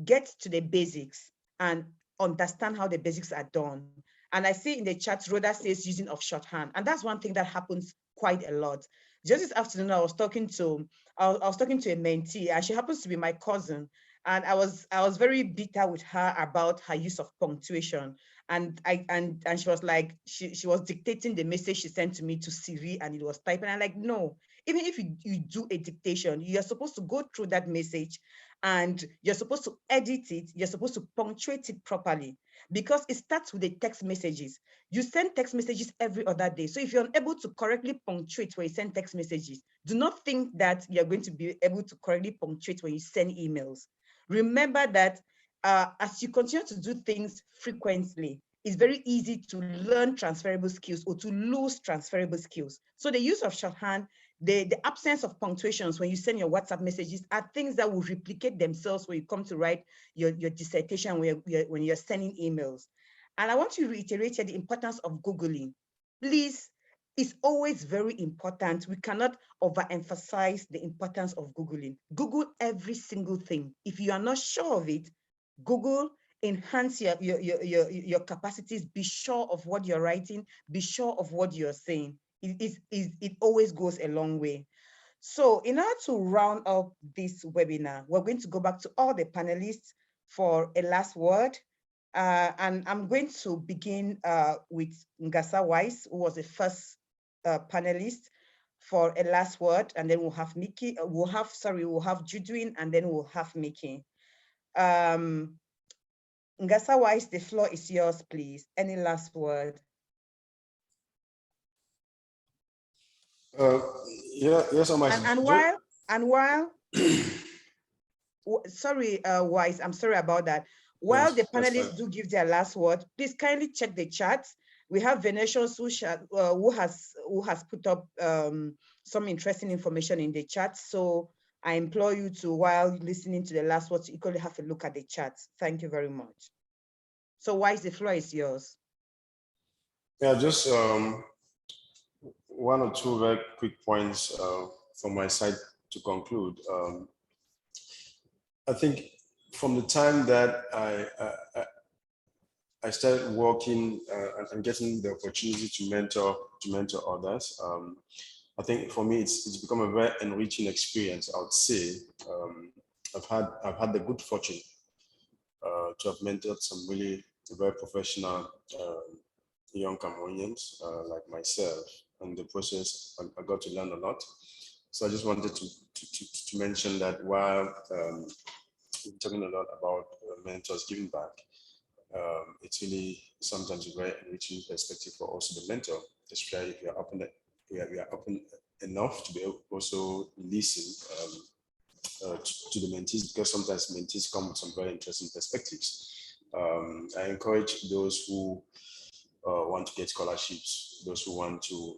A: Get to the basics and understand how the basics are done. And I see in the chat, Rhoda says using of shorthand. And that's one thing that happens quite a lot. Just this afternoon, I was talking to a mentee, and she happens to be my cousin. And I was very bitter with her about her use of punctuation. And she was like, she was dictating the message she sent to me to Siri, and it was typing. I'm like, no, Even if you do a dictation, you're supposed to go through that message and you're supposed to edit it, you're supposed to punctuate it properly, because it starts with the text messages. You send text messages every other day. So if you're unable to correctly punctuate when you send text messages, do not think that you're going to be able to correctly punctuate when you send emails. Remember that as you continue to do things frequently, it's very easy to learn transferable skills or to lose transferable skills. So the use of shorthand, the absence of punctuations when you send your WhatsApp messages are things that will replicate themselves when you come to write your dissertation when you're sending emails. And I want to reiterate the importance of Googling. Please, it's always very important. We cannot overemphasize the importance of Googling. Google every single thing. If you are not sure of it, Google, enhance your capacities, be sure of what you're writing, be sure of what you're saying. It always goes a long way. So in order to round up this webinar, we're going to go back to all the panelists for a last word. And I'm going to begin with Ngasa Wise, who was the first panelist, for a last word, and then we'll have Mickey, we'll have Judwin, and then we'll have Mickey. Ngasa Wise, the floor is yours, please. Any last word?
B: Yes,
A: while sorry, Wise, I'm sorry about that. While the panelists do give their last word, please kindly check the chat. We have Venetians who has put up some interesting information in the chat. So I implore you to, while listening to the last word, to equally have a look at the chat. Thank you very much. So Wise, the floor is yours.
B: Yeah, just one or two very quick points from my side to conclude. I think from the time that I started working and getting the opportunity to mentor others, I think for me it's become a very enriching experience. I would say I've had the good fortune to have mentored some really very professional young Cameroonians like myself. And the process, I got to learn a lot. So I just wanted to mention that while we're talking a lot about mentors giving back, it's really sometimes a very enriching perspective for also the mentor, especially if we are open enough to be able to also listen to the mentees, because sometimes mentees come with some very interesting perspectives. I encourage those who want to get scholarships, those who want to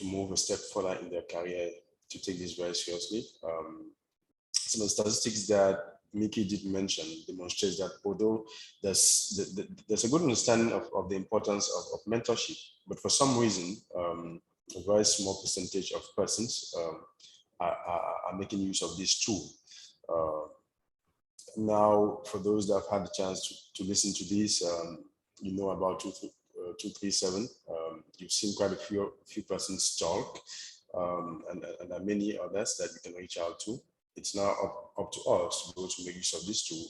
B: move a step further in their career, to take this very seriously. Some of the statistics that Mickey did mention demonstrates that although there's a good understanding of the importance of mentorship, but for some reason, a very small percentage of persons are making use of this tool. Now, for those that have had the chance to listen to this, you know about 237. You've seen quite a few persons talk, and there are many others that you can reach out to. It's now up to us to go to make use of this tool.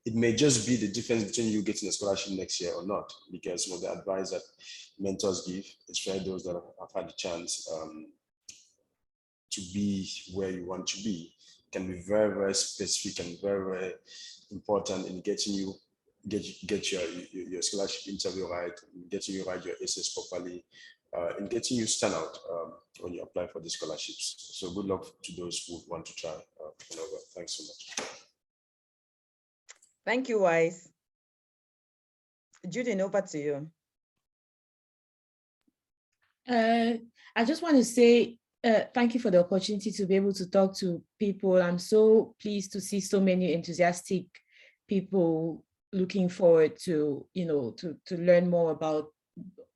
B: It may just be the difference between you getting a scholarship next year or not, because some of the advice that mentors give, especially those that have had the chance to be where you want to be, can be very, very specific and very, very important in getting you get your scholarship interview right, getting you write your essays properly, and getting you stand out when you apply for the scholarships. So good luck to those who want to try. Thanks so much.
A: Thank you, Wise. Judy, over to you.
D: I just want to say thank you for the opportunity to be able to talk to people. I'm so pleased to see so many enthusiastic people looking forward to, to learn more about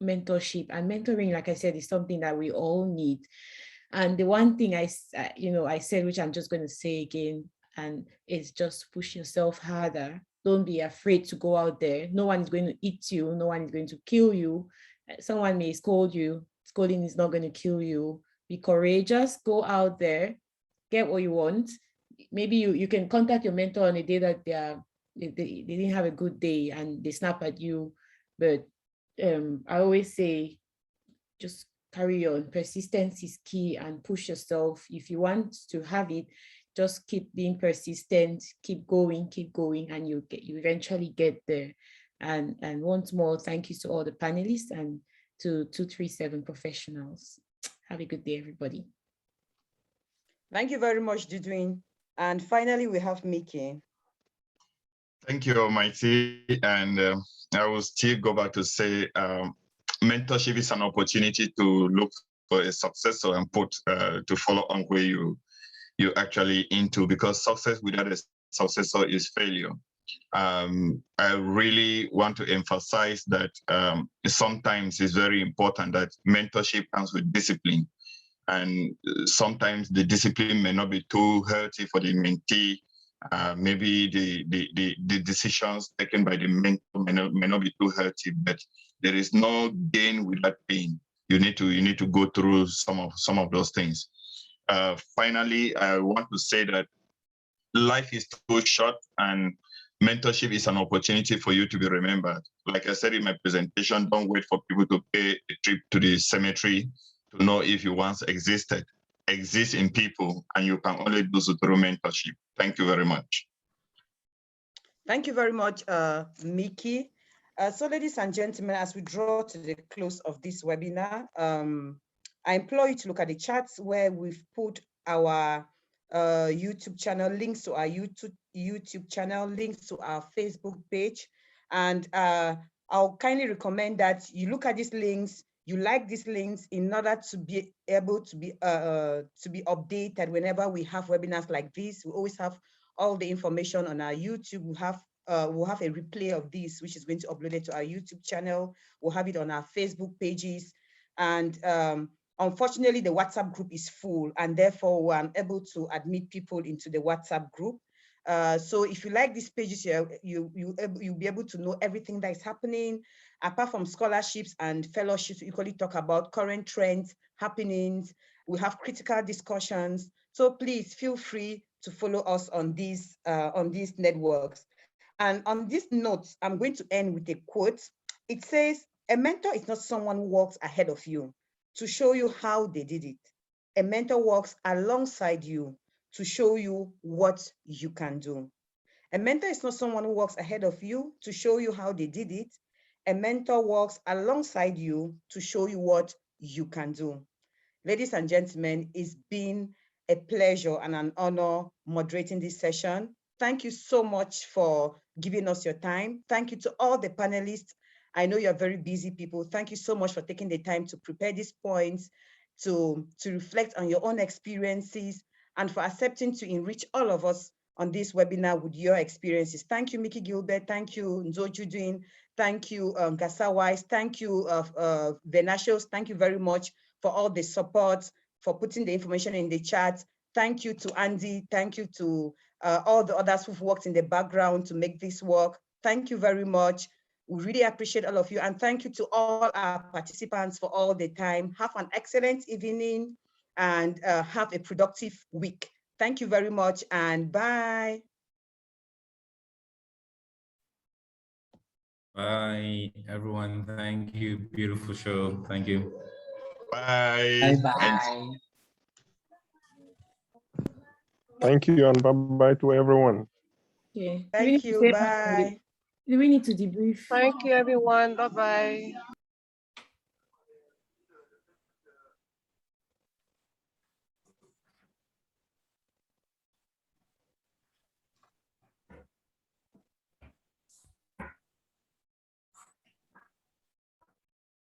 D: mentorship. And mentoring, like I said, is something that we all need. And the one thing I said, which I'm just going to say again, and it's just push yourself harder. Don't be afraid to go out there. No one is going to eat you. No one is going to kill you. Someone may scold you. Scolding is not going to kill you. Be courageous. Go out there. Get what you want. Maybe you can contact your mentor on a day that they didn't have a good day and they snap at you. But I always say, just carry on. Persistence is key, and push yourself. If you want to have it, just keep being persistent, keep going, and you eventually get there. And once more, thank you to all the panelists and to 237 professionals. Have a good day, everybody.
A: Thank you very much, Judwin. And finally, we have Mickey.
E: Thank you, Almighty. And I will still go back to say, mentorship is an opportunity to look for a successor and put to follow on where you actually into, because success without a successor is failure. I really want to emphasize that sometimes it's very important that mentorship comes with discipline. And sometimes the discipline may not be too healthy for the mentee. Maybe the decisions taken by the mentor may not be too healthy, but there is no gain without pain. You need to go through some of those things. Finally, I want to say that life is too short, and mentorship is an opportunity for you to be remembered. Like I said in my presentation, don't wait for people to pay a trip to the cemetery to know if you once existed. Exist in people, and you can only do so through mentorship. Thank you very much.
A: Thank you very much, Mickey. So ladies and gentlemen, as we draw to the close of this webinar, I implore you to look at the charts where we've put our YouTube channel, links to our YouTube channel, links to our Facebook page. And I'll kindly recommend that you look at these links, you like these links in order to be able to be updated whenever we have webinars like this. We always have all the information on our YouTube. We'll have a replay of this, which is going to upload it to our YouTube channel. We'll have it on our Facebook pages. And unfortunately, the WhatsApp group is full, and therefore we're unable to admit people into the WhatsApp group. So if you like these pages here, you'll be able to know everything that is happening. Apart from scholarships and fellowships, we equally talk about current trends, happenings. We have critical discussions. So please feel free to follow us on these networks. And on this note, I'm going to end with a quote. It says, "A mentor is not someone who walks ahead of you to show you how they did it. A mentor walks alongside you to show you what you can do." A mentor is not someone who walks ahead of you to show you how they did it. A mentor walks alongside you to show you what you can do. Ladies and gentlemen, it's been a pleasure and an honor moderating this session. Thank you so much for giving us your time. Thank you to all the panelists. I know you're very busy people. Thank you so much for taking the time to prepare these points, to reflect on your own experiences, and for accepting to enrich all of us on this webinar with your experiences. Thank you, Mickey Gilbert. Thank you, Nzo Judwin. Thank you, Gasa Wise. Thank you, Venatios. Thank you very much for all the support, for putting the information in the chat. Thank you to Andy. Thank you to all the others who've worked in the background to make this work. Thank you very much. We really appreciate all of you. And thank you to all our participants for all the time. Have an excellent evening and have a productive week. Thank you very much and bye.
C: Bye, everyone. Thank you. Beautiful show. Thank you.
E: Bye.
J: Bye.
K: Thank you and bye-bye to everyone.
D: Yeah.
A: Thank you. Bye.
D: Do we need to debrief?
J: Thank you, everyone. Bye-bye.